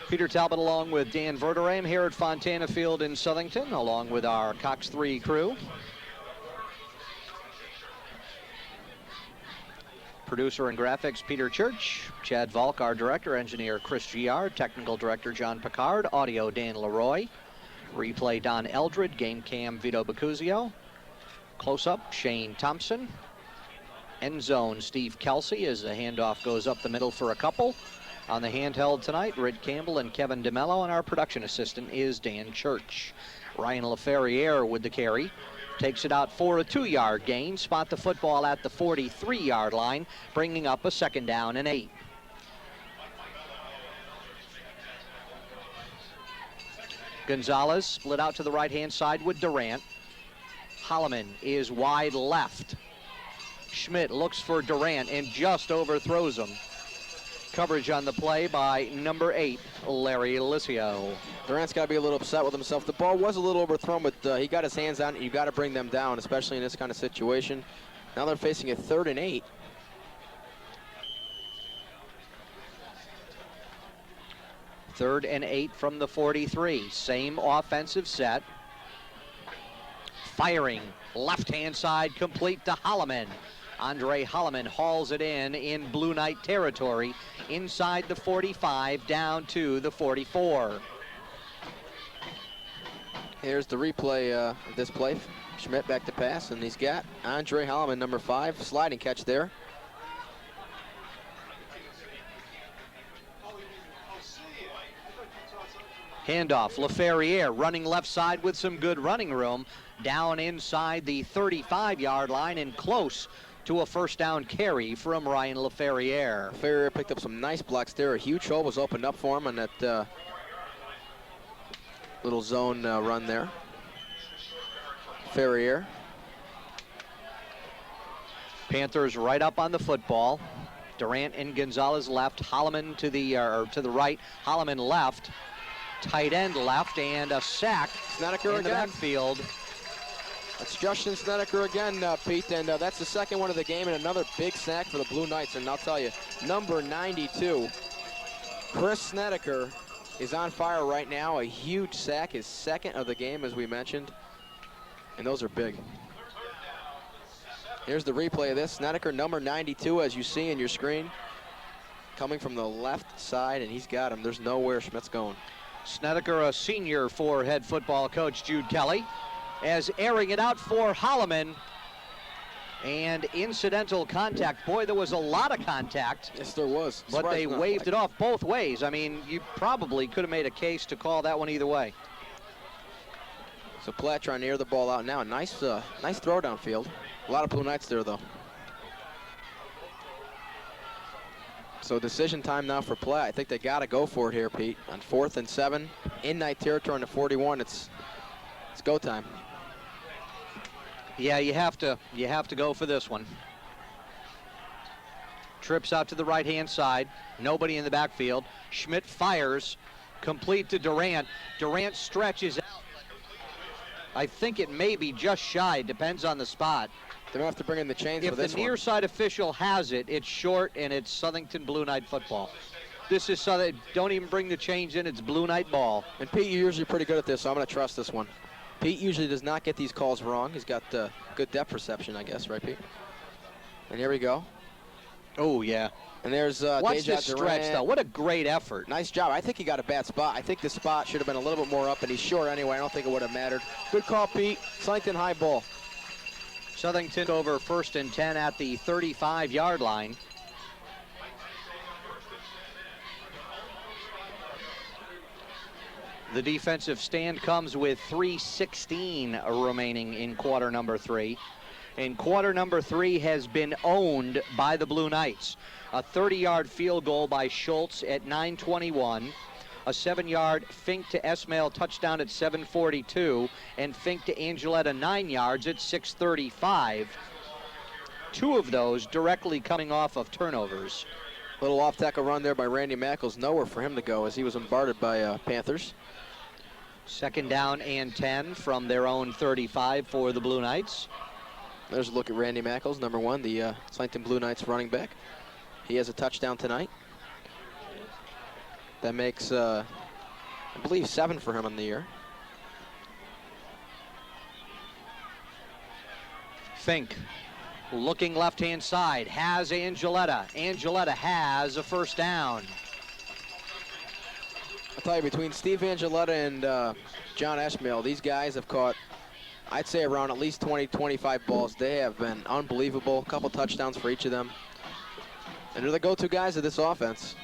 A: Peter Talbot along with Dan Verderame here at Fontana Field in Southington, along with our Cox 3 crew. Producer and graphics, Peter Church. Chad Volk, our director. Engineer, Chris Giard. Technical director, John Picard. Audio, Dan Leroy. Replay, Don Eldred. Game cam, Vito Bacuzio. Close-up, Shane Thompson. End zone, Steve Kelsey, as the handoff goes up the middle for a couple. On the handheld tonight, Red Campbell and Kevin DeMello, and our production assistant is Dan Church. Ryan LaFerriere with the carry. Takes it out for a 2-yard gain. Spot the football at the 43-yard line, bringing up a 2nd down and 8. Gonzalez split out to the right-hand side with Durant. Holloman is wide left. Schmidt looks for Durant and just overthrows him. Coverage on the play by number 8, Larry Licio.
B: Durant's got to be a little upset with himself. The ball was a little overthrown, but he got his hands on it. You got to bring them down, especially in this kind of situation. Now they're facing a 3rd and 8.
A: Third and 8 from the 43. Same offensive set. Firing left-hand side, complete to Holloman. Andre Holloman hauls it in Blue Knight territory, inside the 45, down to the 44.
B: Here's the replay of this play. Schmidt back to pass, and he's got Andre Holloman, number 5, sliding catch there.
A: Handoff, LaFerriere running left side with some good running room, down inside the 35-yard line and close to a 1st down carry from Ryan LaFerriere.
B: LaFerriere picked up some nice blocks there. A huge hole was opened up for him on that little zone run there. Ferriere.
A: Panthers right up on the football. Durant and Gonzalez left. Holloman to the right. Holloman left. Tight end left, and a sack
B: Snedeker
A: in the
B: again.
A: backfield.
B: That's Justin Snedeker again, Pete, and that's the 2nd one of the game, and another big sack for the Blue Knights. And I'll tell you, number 92, Chris Snedeker, is on fire right now. A huge sack, his 2nd of the game, as we mentioned, and those are big. Here's the replay of this. Snedeker, number 92, as you see in your screen, coming from the left side, and he's got him. There's nowhere Schmidt's going.
A: Snedeker, a senior for head football coach Jude Kelly, as airing it out for Holloman. And incidental contact. Boy, there was a lot of contact.
B: Yes, there was.
A: But they waved it off both ways. I mean, you probably could have made a case to call that one either way.
B: So Platt trying to air the ball out now. Nice throw downfield. A lot of Blue Knights there, though. So decision time now for Platt. I think they got to go for it here, Pete. On 4th and 7, in Knight territory on the 41. It's go time.
A: Yeah, you have to go for this one. Trips out to the right-hand side. Nobody in the backfield. Schmidt fires, complete to Durant. Durant stretches out. I think it may be just shy. Depends on the spot.
B: They're going to have to bring in the chains
A: if
B: for this
A: the near side official has it, it's short, and it's Southington Blue Knight football. This is Southern. Don't even bring the chains in. It's Blue Knight ball.
B: And Pete, you're usually pretty good at this, so I'm going to trust this one. Pete usually does not get these calls wrong. He's got good depth perception, I guess, right, Pete? And here we go.
A: Oh, yeah.
B: And there's
A: Watch
B: Deja
A: this stretch,
B: Durant.
A: though. What a great effort.
B: Nice job. I think he got a bad spot. I think the spot should have been a little bit more up, and he's short anyway. I don't think it would have mattered. Good call, Pete. Southington high ball.
A: Southington over 1st and 10 at the 35-yard line. The defensive stand comes with 3:16 remaining in quarter number 3. And quarter number 3 has been owned by the Blue Knights. A 30-yard field goal by Schultz at 9:21. A 7-yard Fink to Esmail touchdown at 7:42. And Fink to Angeletta 9 yards at 6:35. 2 of those directly coming off of turnovers.
B: Little off-tackle run there by Randy Mackles. Nowhere for him to go as he was bombarded by Panthers.
A: 2nd down and 10 from their own 35 for the Blue Knights.
B: There's a look at Randy Mackles, number 1, the Southington Blue Knights running back. He has a touchdown tonight. That makes, I believe, 7 for him on the year.
A: Fink looking left-hand side, has Angeletta. Angeletta has a 1st down.
B: I'll tell you, between Steve Angeletta and John Esmail, these guys have caught, I'd say, around at least 20, 25 balls. They have been unbelievable. A couple touchdowns for each of them. And they're the go-to guys of this offense.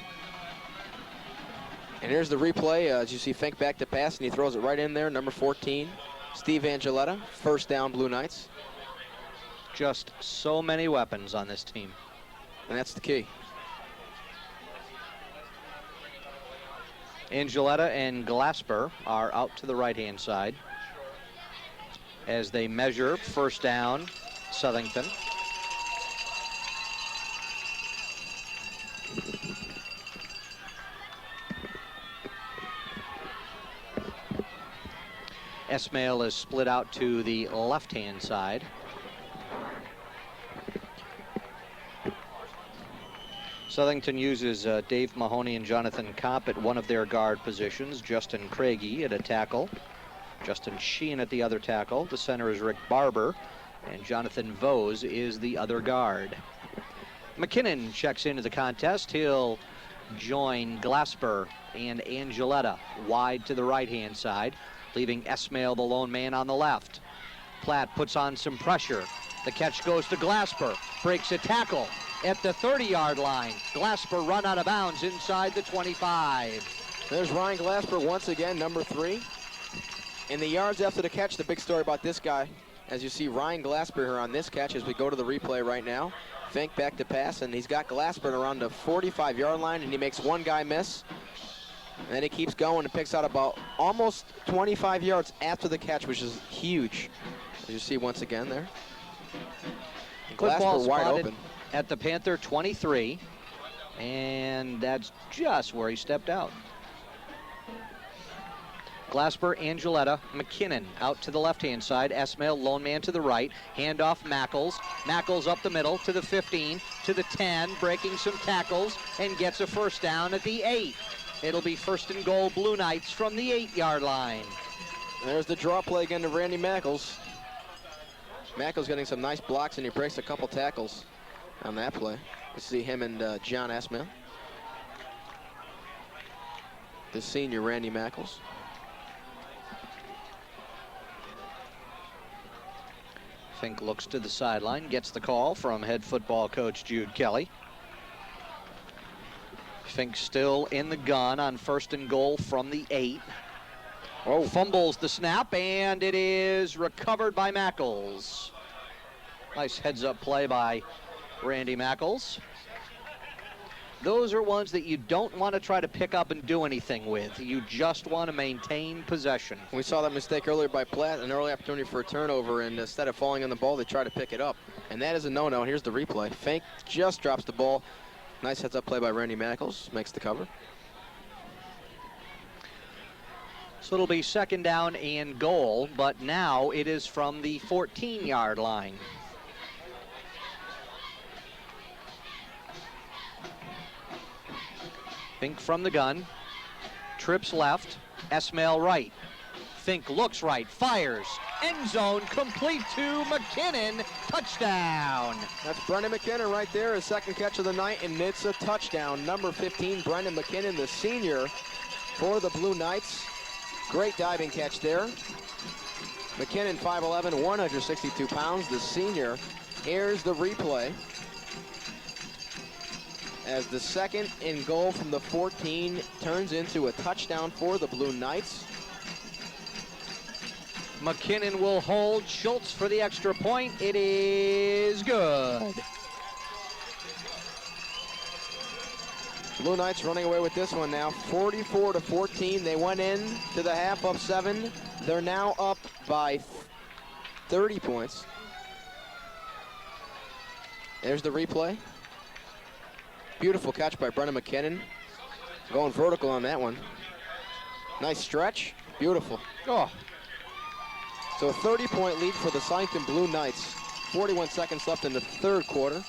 B: And here's the replay. As you see, Fink back to pass, and he throws it right in there. Number 14, Steve Angeletta. 1st down, Blue Knights.
A: Just so many weapons on this team.
B: And that's the key.
A: Angeletta and Glasper are out to the right-hand side as they measure 1st down, Southington. Esmail is split out to the left-hand side. Southington uses Dave Mahoney and Jonathan Kopp at one of their guard positions, Justin Craigie at a tackle, Justin Sheen at the other tackle. The center is Rick Barber, and Jonathan Vose is the other guard. McKinnon checks into the contest. He'll join Glasper and Angeletta wide to the right-hand side, leaving Esmail the lone man on the left. Platt puts on some pressure. The catch goes to Glasper, breaks a tackle at the 30-yard line. Glasper run out of bounds inside the 25.
B: There's Ryan Glasper once again, number 3. In the yards after the catch, the big story about this guy, as you see Ryan Glasper here on this catch as we go to the replay right now. Fink back to pass, and he's got Glasper around the 45-yard line, and he makes one guy miss. And then he keeps going and picks out about almost 25 yards after the catch, which is huge. As you see once again there.
A: Football
B: Glasper wide
A: spotted
B: open.
A: At the Panther 23, and that's just where he stepped out. Glasper, Angeletta, McKinnon out to the left-hand side. Esmail, lone man to the right. Handoff, Mackles. Mackles up the middle to the 15, to the 10, breaking some tackles, and gets a 1st down at the 8. It'll be 1st and goal, Blue Knights from the 8-yard line.
B: And there's the draw play again to Randy Mackles. Mackles getting some nice blocks, and he breaks a couple tackles on that play. You see him and John Esmail. The senior Randy Mackles.
A: Fink looks to the sideline, gets the call from head football coach Jude Kelly. Fink still in the gun on 1st and goal from the 8. Oh, fumbles the snap, and it is recovered by Mackles. Nice heads-up play by Randy Mackles. Those are ones that you don't want to try to pick up and do anything with. You just want to maintain possession.
B: We saw that mistake earlier by Platt, an early opportunity for a turnover, and instead of falling on the ball, they try to pick it up. And that is a no-no, and here's the replay. Fink just drops the ball. Nice heads-up play by Randy Mackles, makes the cover.
A: So it'll be 2nd down and goal, but now it is from the 14-yard line. Fink from the gun, trips left, Esmail right. Fink looks right, fires, end zone, complete to McKinnon, touchdown.
B: That's Brendan McKinnon right there, his second catch of the night, and it's a touchdown. Number 15, Brendan McKinnon, the senior for the Blue Knights. Great diving catch there. McKinnon, 5'11", 162 pounds, the senior. Here's the replay as the second and goal from the 14 turns into a touchdown for the Blue Knights.
A: McKinnon will hold Schultz for the extra point. It is good.
B: Blue Knights running away with this one now, 44-14. They went in to the half up 7. They're now up by 30 points. There's the replay. Beautiful catch by Brendan McKinnon. Going vertical on that one. Nice stretch. Beautiful. Oh. So a 30-point lead for the Southington Blue Knights. 41 seconds left in the third quarter.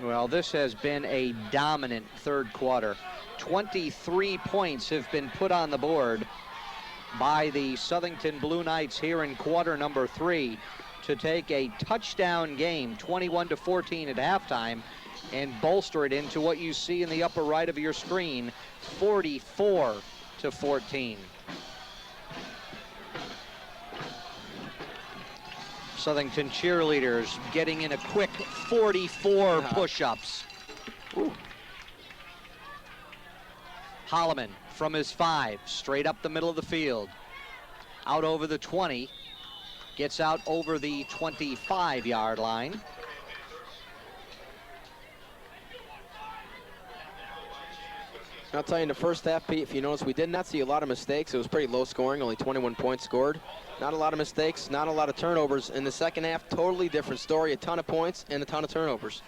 A: Well, this has been a dominant third quarter. 23 points have been put on the board by the Southington Blue Knights here in quarter number 3 to take a touchdown game, 21-14 at halftime, and bolster it into what you see in the upper right of your screen, 44-14. Southington cheerleaders getting in a quick 44 push-ups. Holloman from his 5, straight up the middle of the field. Out over the 20, gets out over the 25-yard line.
B: I'll tell you, in the first half, Pete, if you notice, we did not see a lot of mistakes. It was pretty low scoring, only 21 points scored. Not a lot of mistakes, not a lot of turnovers. In the second half, totally different story. A ton of points and a ton of turnovers.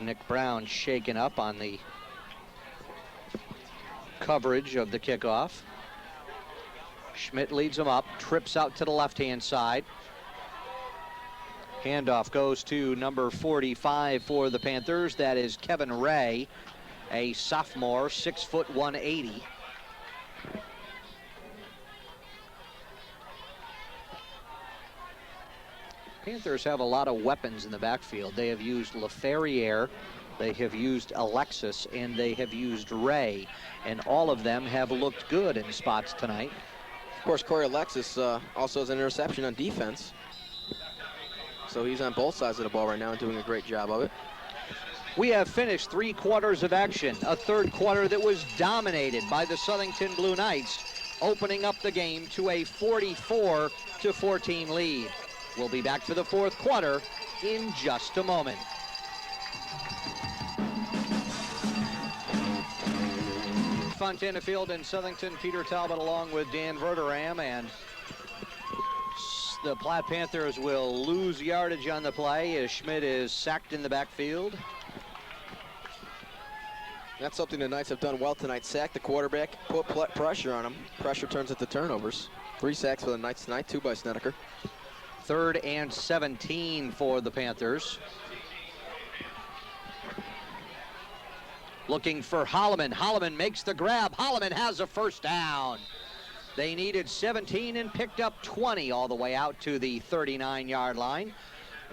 A: Nick Brown shaken up on the coverage of the kickoff. Schmidt leads him up, trips out to the left-hand side. Handoff goes to number 45 for the Panthers. That is Kevin Ray, a sophomore, 6', 180. Panthers have a lot of weapons in the backfield. They have used LaFerriere, they have used Alexis, and they have used Ray, and all of them have looked good in spots tonight.
B: Of course, Corey Alexis also has an interception on defense. So he's on both sides of the ball right now and doing a great job of it.
A: We have finished 3 quarters of action, a third quarter that was dominated by the Southington Blue Knights, opening up the game to a 44-14 lead. We'll be back for the fourth quarter in just a moment. Fontana Field in Southington, Peter Talbot along with Dan Verderam, and the Platt Panthers will lose yardage on the play as Schmidt is sacked in the backfield.
B: That's something the Knights have done well tonight. Sack the quarterback, put pressure on him. Pressure turns into turnovers. 3 sacks for the Knights tonight, 2 by Snedeker.
A: 3rd and 17 for the Panthers. Looking for Holloman. Holloman makes the grab. Holloman has a first down. They needed 17 and picked up 20 all the way out to the 39-yard line.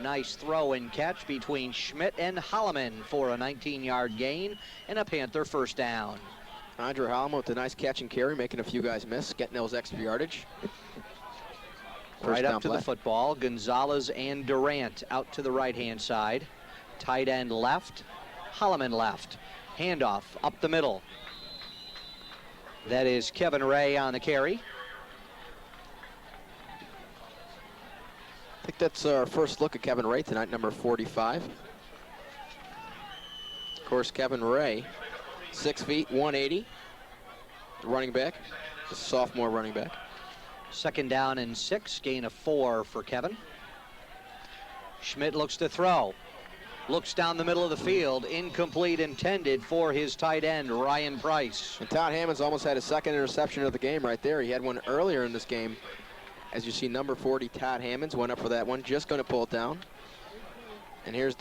A: Nice throw and catch between Schmidt and Holloman for a 19-yard gain and a Panther first down.
B: Andre Holloman with a nice catch and carry, making a few guys miss, getting those extra yardage.
A: Right up to the football. Gonzalez and Durant out to the right-hand side. Tight end left. Holloman left. Handoff up the middle. That is Kevin Ray on the carry.
B: I think that's our first look at Kevin Ray tonight, number 45. Of course, Kevin Ray, 6 feet, 180. Running back, a sophomore running back.
A: 2nd down and 6, gain of 4 for Kevin. Schmidt looks to throw. Looks down the middle of the field, incomplete, intended for his tight end, Ryan Price.
B: And Todd Hammonds almost had his 2nd interception of the game right there. He had one earlier in this game. As you see, number 40, Todd Hammonds, went up for that one, just going to pull it down. And here's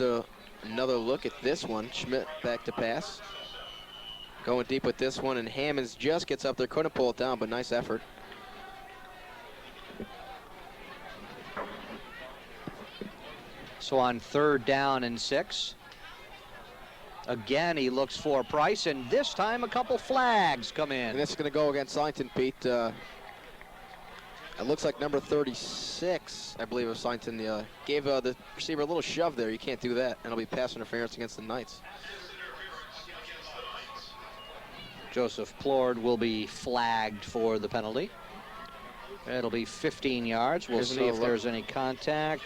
B: another look at this one. Schmidt back to pass. Going deep with this one, and Hammonds just gets up there. Couldn't pull it down, but nice effort.
A: So on 3rd down and 6. Again, he looks for Price, and this time a couple flags come in.
B: And this is going to go against Sillington, Pete. It looks like number 36, I believe, of Sillington, gave the receiver a little shove there. You can't do that, and it'll be pass interference against the Knights.
A: Joseph Plord will be flagged for the penalty. It'll be 15 yards. We'll see if there's any contact.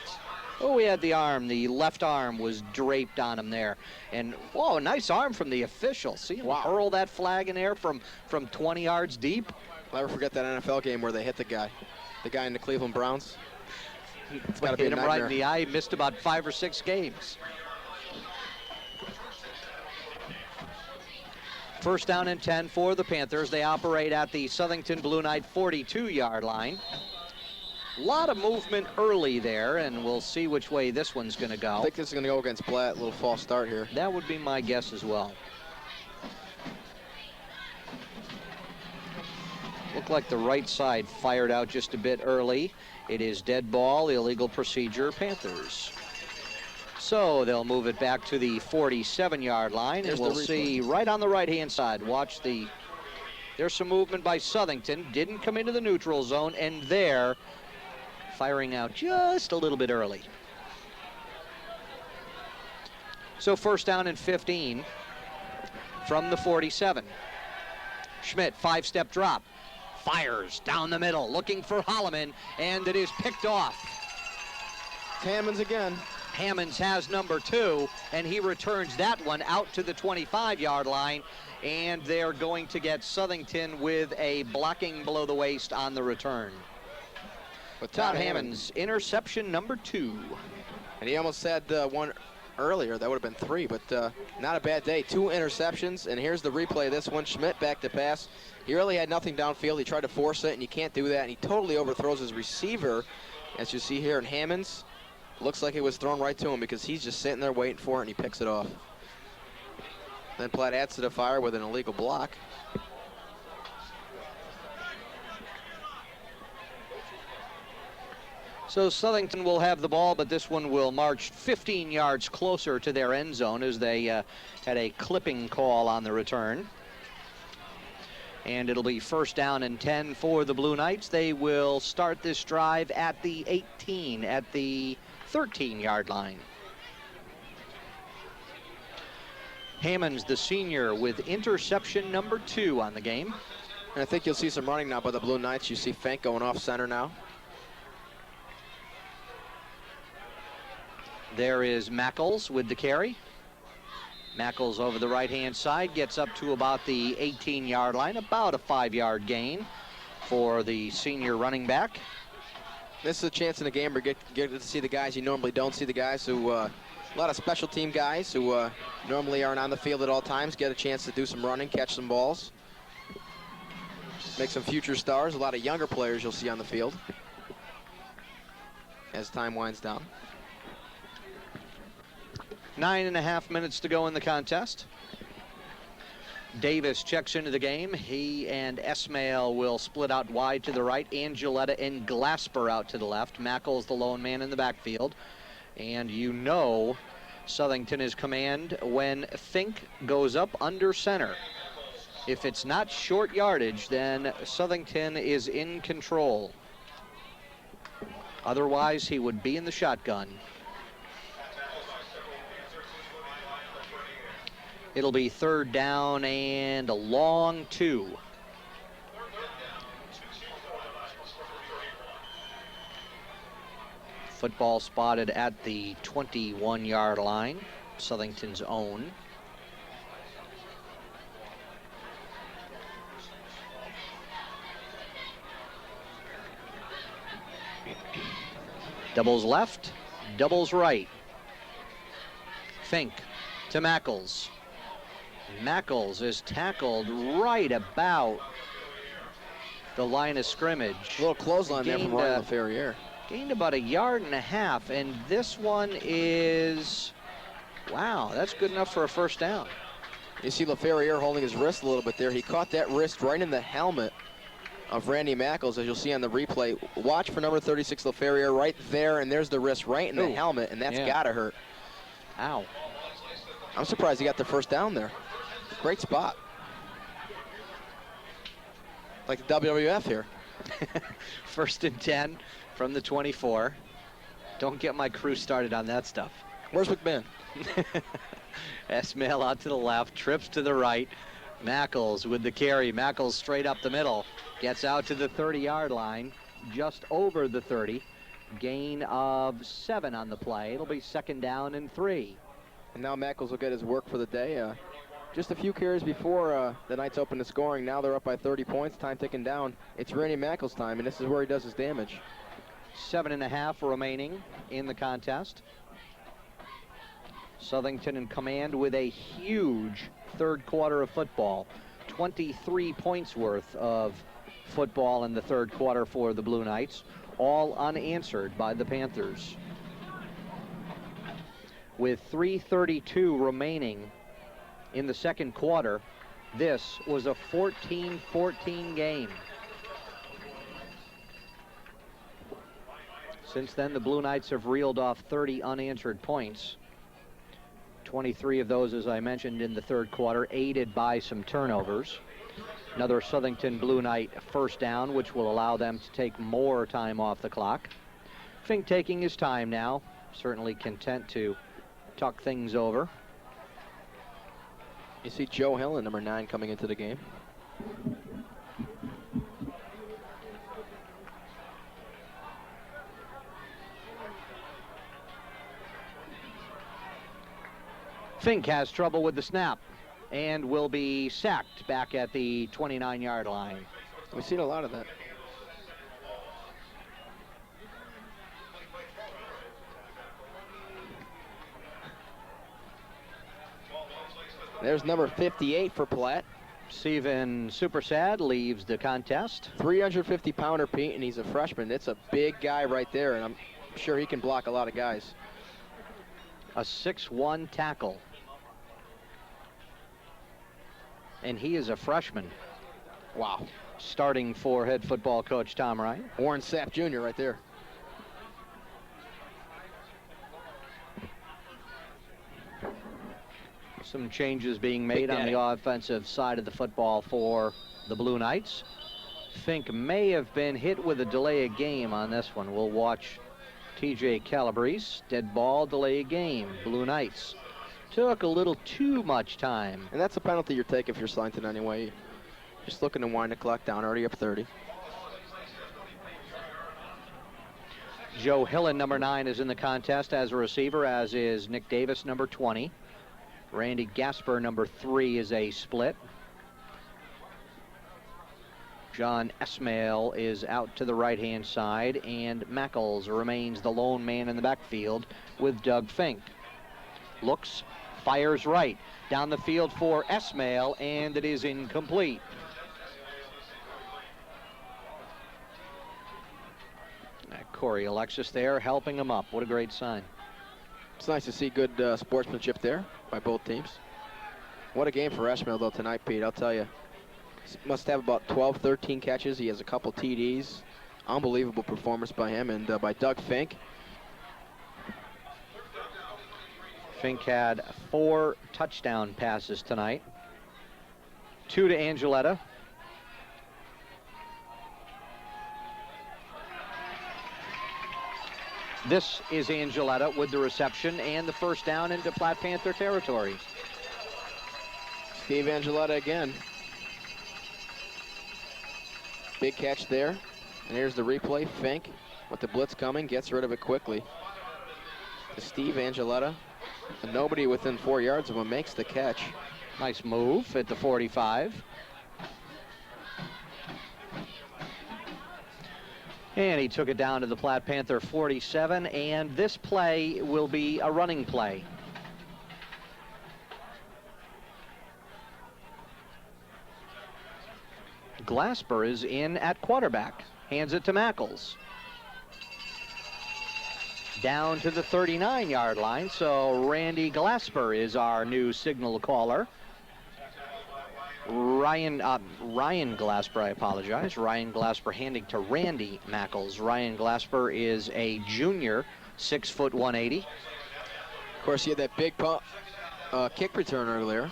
A: Oh, he had the arm. The left arm was draped on him there. And, whoa, nice arm from the official. See him hurl that flag in air from 20 yards deep?
B: I'll never forget that NFL game where they hit the guy in the Cleveland Browns. It's got to be
A: hit
B: a
A: him
B: nightmare.
A: right in the eye. He missed about 5 or 6 games. First down and 10 for the Panthers. They operate at the Southington Blue Knight 42-yard line. A lot of movement early there, and we'll see which way this one's going to go.
B: I think this is going to go against Platt. A little false start here.
A: That would be my guess as well. Looked like the right side fired out just a bit early. It is dead ball, illegal procedure, Panthers. So they'll move it back to the 47-yard line, and we'll see right on the right-hand side. Watch there's some movement by Southington. Didn't come into the neutral zone, and there, firing out just a little bit early. So first down and 15 from the 47. Schmidt, 5-step drop. Fires down the middle, looking for Holloman, and it is picked off.
B: Hammonds again.
A: Hammonds has number 2, and he returns that one out to the 25-yard line, and they're going to get Southington with a blocking below the waist on the return.
B: With
A: Todd Hammonds, interception number 2.
B: And he almost had one earlier. That would have been 3, but not a bad day. 2 interceptions, and here's the replay of this one. Schmidt back to pass. He really had nothing downfield. He tried to force it, and you can't do that, and he totally overthrows his receiver, as you see here in Hammonds. Looks like it was thrown right to him because he's just sitting there waiting for it, and he picks it off. Then Platt adds to the fire with an illegal block.
A: So Southington will have the ball, but this one will march 15 yards closer to their end zone as they had a clipping call on the return. And it'll be first down and 10 for the Blue Knights. They will start this drive at the 18, at the 13-yard line. Hammonds, the senior, with interception number 2 on the game.
B: And I think you'll see some running now by the Blue Knights. You see Fink going off center now.
A: There is Mackles with the carry. Mackles over the right-hand side, gets up to about the 18-yard line, about a 5-yard gain for the senior running back.
B: This is a chance in the game where you get to see the guys you normally don't see, the guys who, a lot of special team guys who normally aren't on the field at all times, get a chance to do some running, catch some balls, make some future stars. A lot of younger players you'll see on the field as time winds down.
A: 9.5 minutes to go in the contest. Davis checks into the game. He and Esmail will split out wide to the right. Angeletta and Glasper out to the left. Mackles the lone man in the backfield. And you know Southington is command when Fink goes up under center. If it's not short yardage, then Southington is in control. Otherwise, he would be in the shotgun. It'll be third down and a long 2. Football spotted at the 21-yard line, Southington's own. Doubles left, doubles right. Fink to Mackles. Mackles is tackled right about the line of scrimmage.
B: A little clothesline there from Ryan LaFerriere.
A: Gained about 1.5 yards, and this one is, wow, that's good enough for a first down.
B: You see LaFerriere holding his wrist a little bit there. He caught that wrist right in the helmet of Randy Mackles, as you'll see on the replay. Watch for number 36, LaFerriere, right there, and there's the wrist right in the helmet, and that's gotta hurt.
A: Ow.
B: I'm surprised he got the first down there. Great spot. Like the WWF here.
A: 1st and 10 from the 24. Don't get my crew started on that stuff.
B: Where's McMahon?
A: Esmail out to the left, trips to the right. Mackles with the carry. Mackles straight up the middle. Gets out to the 30-yard line, just over the 30. Gain of 7 on the play. It'll be 2nd down and 3.
B: And now Mackles will get his work for the day. Just a few carries before the Knights open to scoring. Now they're up by 30 points. Time ticking down. It's Randy Mackles' time, and this is where he does his damage.
A: 7.5 remaining in the contest. Southington in command with a huge 3rd quarter of football. 23 points worth of football in the 3rd quarter for the Blue Knights, all unanswered by the Panthers. With 3:32 remaining in the 2nd quarter, this was a 14-14 game. Since then, the Blue Knights have reeled off 30 unanswered points. 23 of those, as I mentioned, in the 3rd quarter, aided by some turnovers. Another Southington Blue Knight first down, which will allow them to take more time off the clock. Fink taking his time now, certainly content to talk things over.
B: You see Joe Hillen, number 9, coming into the game.
A: Fink has trouble with the snap and will be sacked back at the 29-yard line.
B: We've seen a lot of that. There's number 58 for Platt.
A: Steven Supersad leaves the contest.
B: 350-pounder, Pete, and he's a freshman. It's a big guy right there, and I'm sure he can block a lot of guys.
A: A 6'1" tackle. And he is a freshman.
B: Wow.
A: Starting for head football coach Tom Wright.
B: Warren Sapp Jr. right there.
A: Some changes being made on the offensive side of the football for the Blue Knights. Fink may have been hit with a delay of game on this one. We'll watch TJ Calabrese. Dead ball, delay of game. Blue Knights took a little too much time.
B: And that's a penalty you're taking if you're Southington anyway. Just looking to wind the clock down, already up 30.
A: Joe Hillen, number 9, is in the contest as a receiver, as is Nick Davis, number 20. Randy Gasper, number 3, is a split. John Esmail is out to the right-hand side, and Mackles remains the lone man in the backfield with Doug Fink. Looks, fires right, down the field for Esmail, and it is incomplete. Corey Alexis there helping him up. What a great sign.
B: It's nice to see good sportsmanship there by both teams. What a game for Esmail, though, tonight, Pete. I'll tell you. He must have about 12, 13 catches. He has a couple TDs. Unbelievable performance by him and by Doug Fink.
A: Fink had 4 touchdown passes tonight. 2 to Angeletta. This is Angeletta with the reception and the first down into Platt Panther territory.
B: Steve Angeletta again. Big catch there. And here's the replay. Fink with the blitz coming, gets rid of it quickly. To Steve Angeletta. And nobody within 4 yards of him makes the catch.
A: Nice move at the 45. And he took it down to the Platt Panther 47, and this play will be a running play. Glasper is in at quarterback. Hands it to Mackles. Down to the 39-yard line, so Randy Glasper is our new signal caller. Ryan Glasper, I apologize. Ryan Glasper handing to Randy Mackles. Ryan Glasper is a junior, 6 foot 180.
B: Of course, he had that big kick return earlier.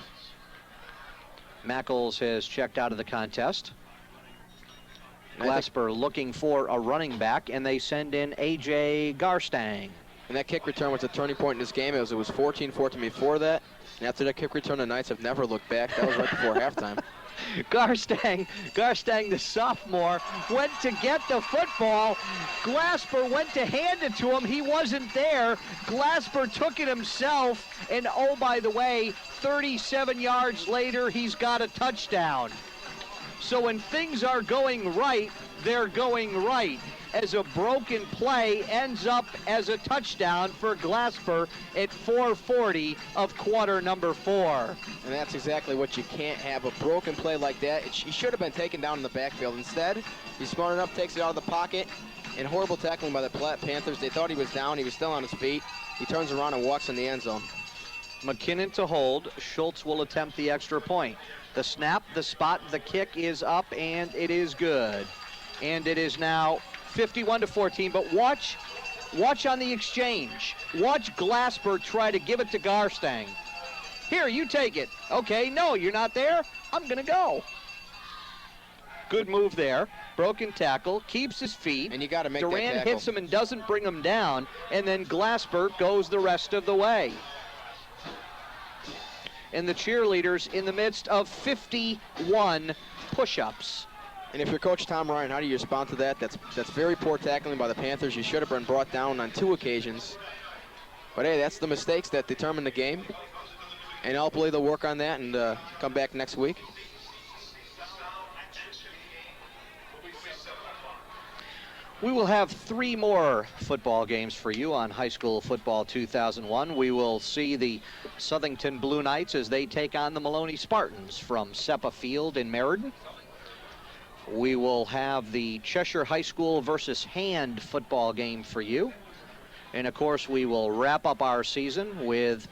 A: Mackles has checked out of the contest. Glasper looking for a running back, and they send in A.J. Garstang.
B: And that kick return was a turning point in this game. It was 14-14 before that. And after that kick return, the Knights have never looked back. That was right before halftime.
A: Garstang, the sophomore, went to get the football. Glasper went to hand it to him. He wasn't there. Glasper took it himself. And oh, by the way, 37 yards later, he's got a touchdown. So when things are going right, they're going right, as a broken play ends up as a touchdown for Glasper at 4:40 of quarter number 4.
B: And that's exactly what you can't have, a broken play like that. He should have been taken down in the backfield. Instead, he's smart enough, takes it out of the pocket, and horrible tackling by the Platt Panthers. They thought he was down. He was still on his feet. He turns around and walks in the end zone.
A: McKinnon to hold. Schultz will attempt the extra point. The snap, the spot, the kick is up, and it is good. And it is now 51-14, but watch on the exchange. Watch Glasper try to give it to Garstang. Here, you take it. Okay, no, you're not there? I'm gonna go. Good move there. Broken tackle, keeps his feet.
B: And you gotta make that
A: Durant
B: tackle.
A: hits him and doesn't bring him down, and then Glasper goes the rest of the way. And the cheerleaders in the midst of 51 push-ups.
B: And if you're Coach Tom Ryan, how do you respond to that? That's very poor tackling by the Panthers. You should have been brought down on 2 occasions. But hey, that's the mistakes that determine the game. And hopefully they'll work on that and come back next week.
A: We will have 3 more football games for you on High School Football 2001. We will see the Southington Blue Knights as they take on the Maloney Spartans from Seppa Field in Meriden. We will have the Cheshire High School versus Hand football game for you. And of course, we will wrap up our season with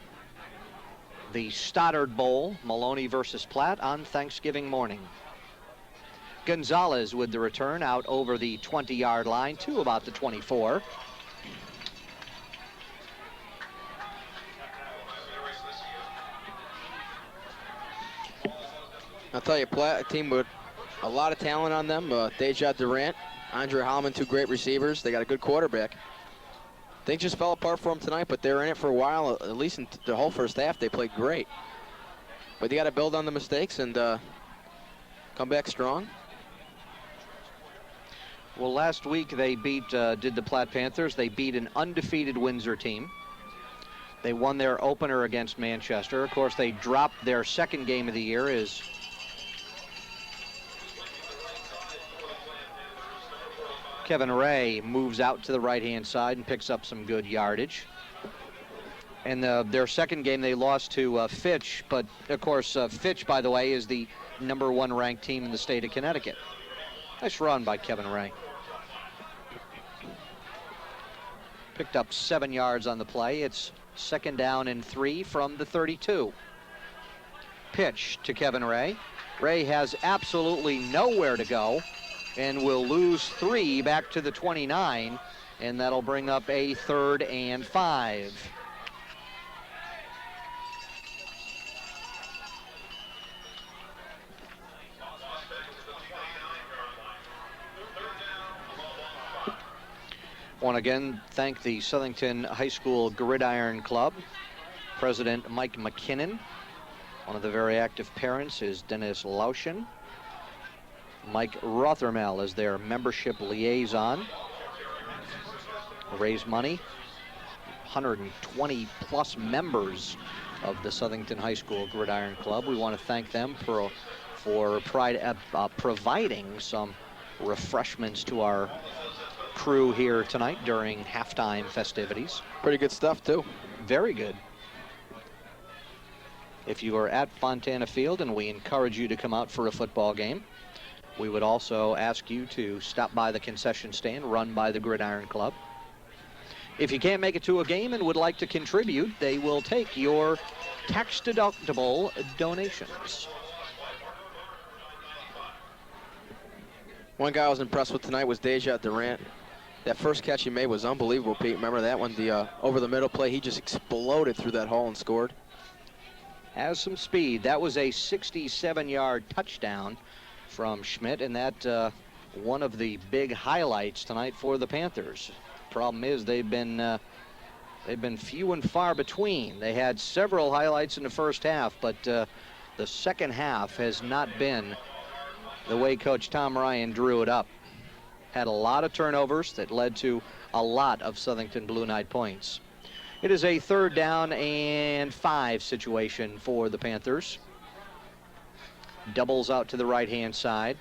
A: the Stoddard Bowl, Maloney versus Platt, on Thanksgiving morning. Gonzalez with the return out over the 20-yard line to about the 24.
B: I'll tell you, Platt, a team with a lot of talent on them. Deja Durant, Andre Holloman, 2 great receivers. They got a good quarterback. Things just fell apart for them tonight, but they were in it for a while. At least in the whole first half, they played great. But you got to build on the mistakes and come back strong.
A: Well, last week they did the Platt Panthers. They beat an undefeated Windsor team. They won their opener against Manchester. Of course, they dropped their second game of the year as Kevin Ray moves out to the right-hand side and picks up some good yardage. And their second game they lost to Fitch, but of course Fitch, by the way, is the #1 ranked team in the state of Connecticut. Nice run by Kevin Ray. Picked up 7 yards on the play. It's 2nd down and 3 from the 32. Pitch to Kevin Ray. Ray has absolutely nowhere to go and will lose 3 back to the 29, and that'll bring up a 3rd and 5. Want to again thank the Southington High School Gridiron Club. President Mike McKinnon. One of the very active parents is Dennis Lauschen. Mike Rothermel is their membership liaison. Raise money. 120 plus members of the Southington High School Gridiron Club. We want to thank them for providing some refreshments to our crew here tonight during halftime festivities.
B: Pretty good stuff, too.
A: Very good. If you are at Fontana Field, and we encourage you to come out for a football game, we would also ask you to stop by the concession stand run by the Gridiron Club. If you can't make it to a game and would like to contribute, they will take your tax-deductible donations.
B: One guy I was impressed with tonight was Deja Durant. That first catch he made was unbelievable, Pete. Remember that one, the over the middle play? He just exploded through that hole and scored.
A: Has some speed. That was a 67-yard touchdown from Schmidt, and that one of the big highlights tonight for the Panthers. Problem is they've been few and far between. They had several highlights in the first half, but the second half has not been the way Coach Tom Ryan drew it up. Had a lot of turnovers that led to a lot of Southington Blue Knight points. It is a 3rd down and 5 situation for the Panthers. Doubles out to the right-hand side.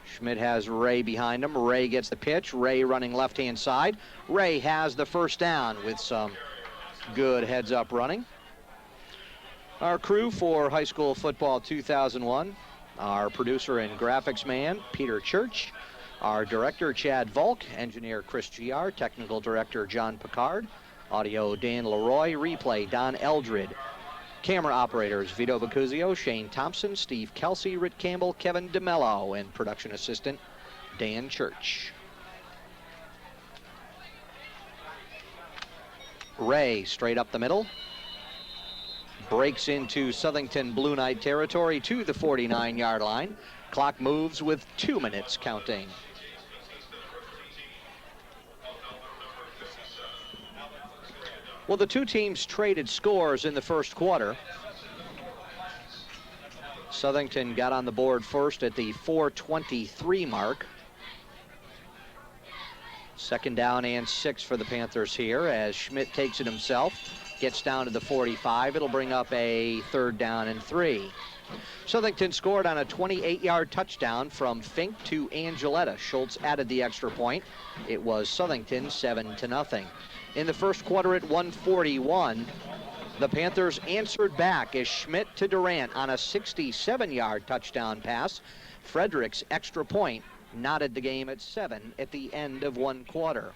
A: Schmidt has Ray behind him. Ray gets the pitch. Ray running left-hand side. Ray has the first down with some good heads-up running. Our crew for High School Football 2001, our producer and graphics man, Peter Church, our director, Chad Volk, engineer, Chris GR, technical director, John Picard, audio, Dan Leroy, replay, Don Eldred, camera operators, Vito Bacuzio, Shane Thompson, Steve Kelsey, Rick Campbell, Kevin DeMello, and production assistant, Dan Church. Ray straight up the middle. Breaks into Southington Blue Knight territory to the 49-yard line. Clock moves with 2 minutes counting. Well, the two teams traded scores in the first quarter. Southington got on the board first at the 4:23 mark. 2nd down and 6 for the Panthers here as Schmidt takes it himself. Gets down to the 45. It'll bring up a 3rd down and 3. Southington scored on a 28-yard touchdown from Fink to Angeletta. Schultz added the extra point. It was Southington 7-0. In the first quarter at 1:41, the Panthers answered back as Schmidt to Durant on a 67-yard touchdown pass. Frederick's extra point knotted the game at 7 at the end of one quarter.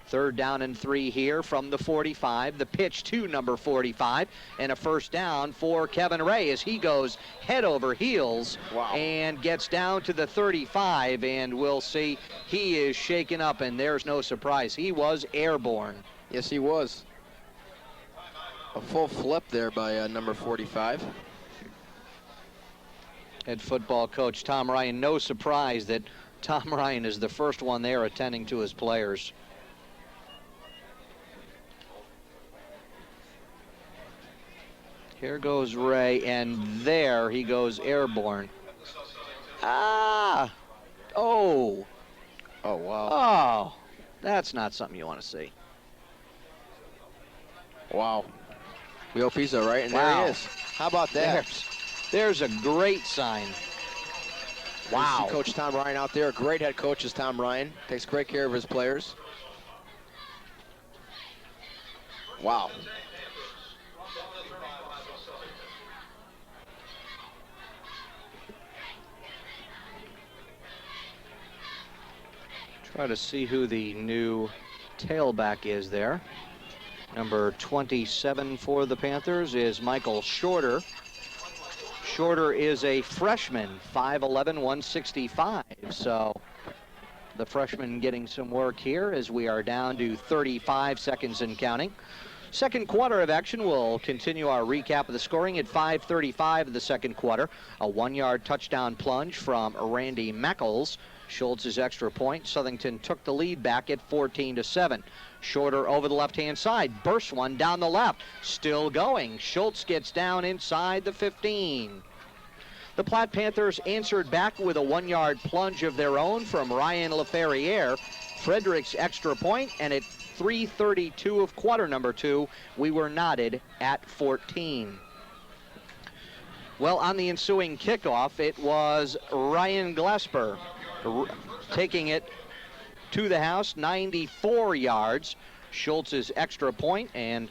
A: 3rd down and 3 here from the 45. The pitch to number 45 and a first down for Kevin Ray as he goes head over heels.
B: Wow.
A: And gets down to the 35, and we'll see he is shaken up, and there's no surprise. He was airborne.
B: Yes, he was. A full flip there by number 45.
A: Head football coach Tom Ryan. No surprise that Tom Ryan is the first one there attending to his players. Here goes Ray, and there he goes airborne. Ah! Oh!
B: Oh, wow.
A: Oh! That's not something you want to see.
B: Wow. We hope he's all right, and
A: Wow.
B: there he is. How about that?
A: There's a great sign. Wow.
B: You see Coach Tom Ryan out there. A great head coach is Tom Ryan. Takes great care of his players. Wow.
A: Try to see who the new tailback is there. Number 27 for the Panthers is Michael Shorter. Shorter is a freshman, 5'11", 165. So the freshman getting some work here as we are down to 35 seconds and counting. Second quarter of action. We'll continue our recap of the scoring at 5:35 of the second quarter. A 1-yard touchdown plunge from Randy Mackles. Schultz's extra point. Southington took the lead back at 14-7. Shorter over the left-hand side. Bursts one down the left. Still going. Schultz gets down inside the 15. The Platt Panthers answered back with a 1-yard plunge of their own from Ryan LaFerriere. Frederick's extra point, and at 3:32 of quarter number 2, we were knotted at 14. Well, on the ensuing kickoff, it was Ryan Glasper taking it to the house, 94 yards. Schultz's extra point, and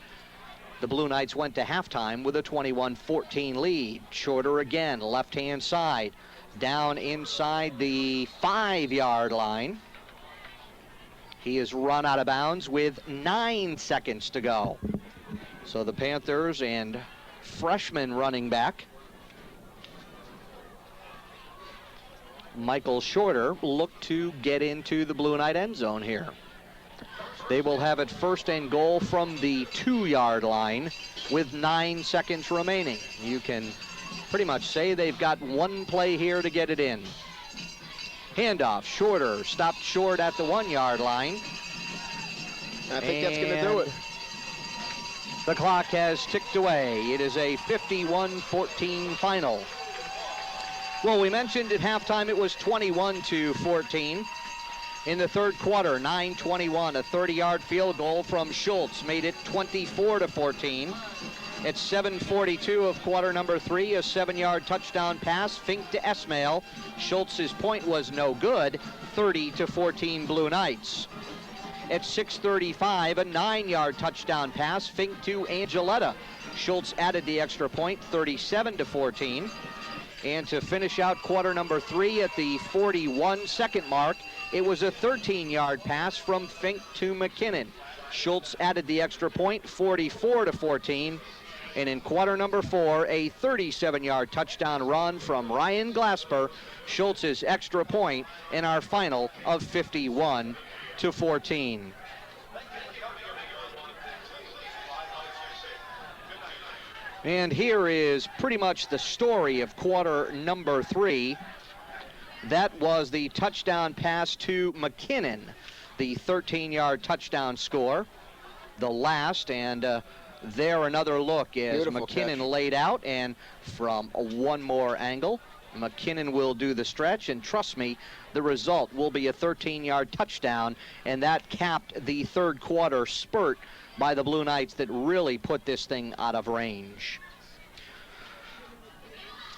A: the Blue Knights went to halftime with a 21-14 lead. Shorter again, left-hand side, down inside the 5-yard line. He is run out of bounds with 9 seconds to go. So the Panthers and freshman running back Michael Shorter look to get into the Blue Knight end zone here. They will have it first and goal from the 2-yard line with 9 seconds remaining. You can pretty much say they've got one play here to get it in. Handoff, Shorter stopped short at the 1-yard line.
B: I think that's going to do it.
A: The clock has ticked away. It is a 51-14 final. Well, we mentioned at halftime it was 21-14. In the third quarter, 9:21, a 30-yard field goal from Schultz made it 24-14. At 7:42 of quarter number 3, a 7-yard touchdown pass, Fink to Esmail. Schultz's point was no good, 30-14 Blue Knights. At 6:35, a 9-yard touchdown pass, Fink to Angeletta. Schultz added the extra point, 37-14. And to finish out quarter number 3 at the 41-second mark, it was a 13-yard pass from Fink to McKinnon. Schultz added the extra point, 44-14. And in quarter number 4, a 37-yard touchdown run from Ryan Glasper, Schultz's extra point, in our final of 51-14. And here is pretty much the story of quarter number 3. That was the touchdown pass to McKinnon, the 13-yard touchdown score, the last, and there another look as
B: Beautiful
A: McKinnon
B: catch.
A: laid out, and from one more angle, McKinnon will do the stretch, and trust me, the result will be a 13-yard touchdown, and that capped the third quarter spurt by the Blue Knights that really put this thing out of range.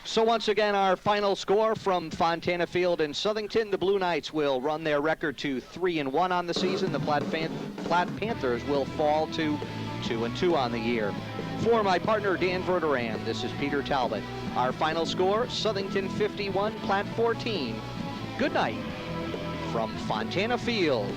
A: So once again, our final score from Fontana Field in Southington. The Blue Knights will run their record to 3-1 on the season. The Platt Panthers will fall to 2-2 on the year. For my partner, Dan Verderam, this is Peter Talbot. Our final score, Southington 51, Platt 14. Good night from Fontana Field.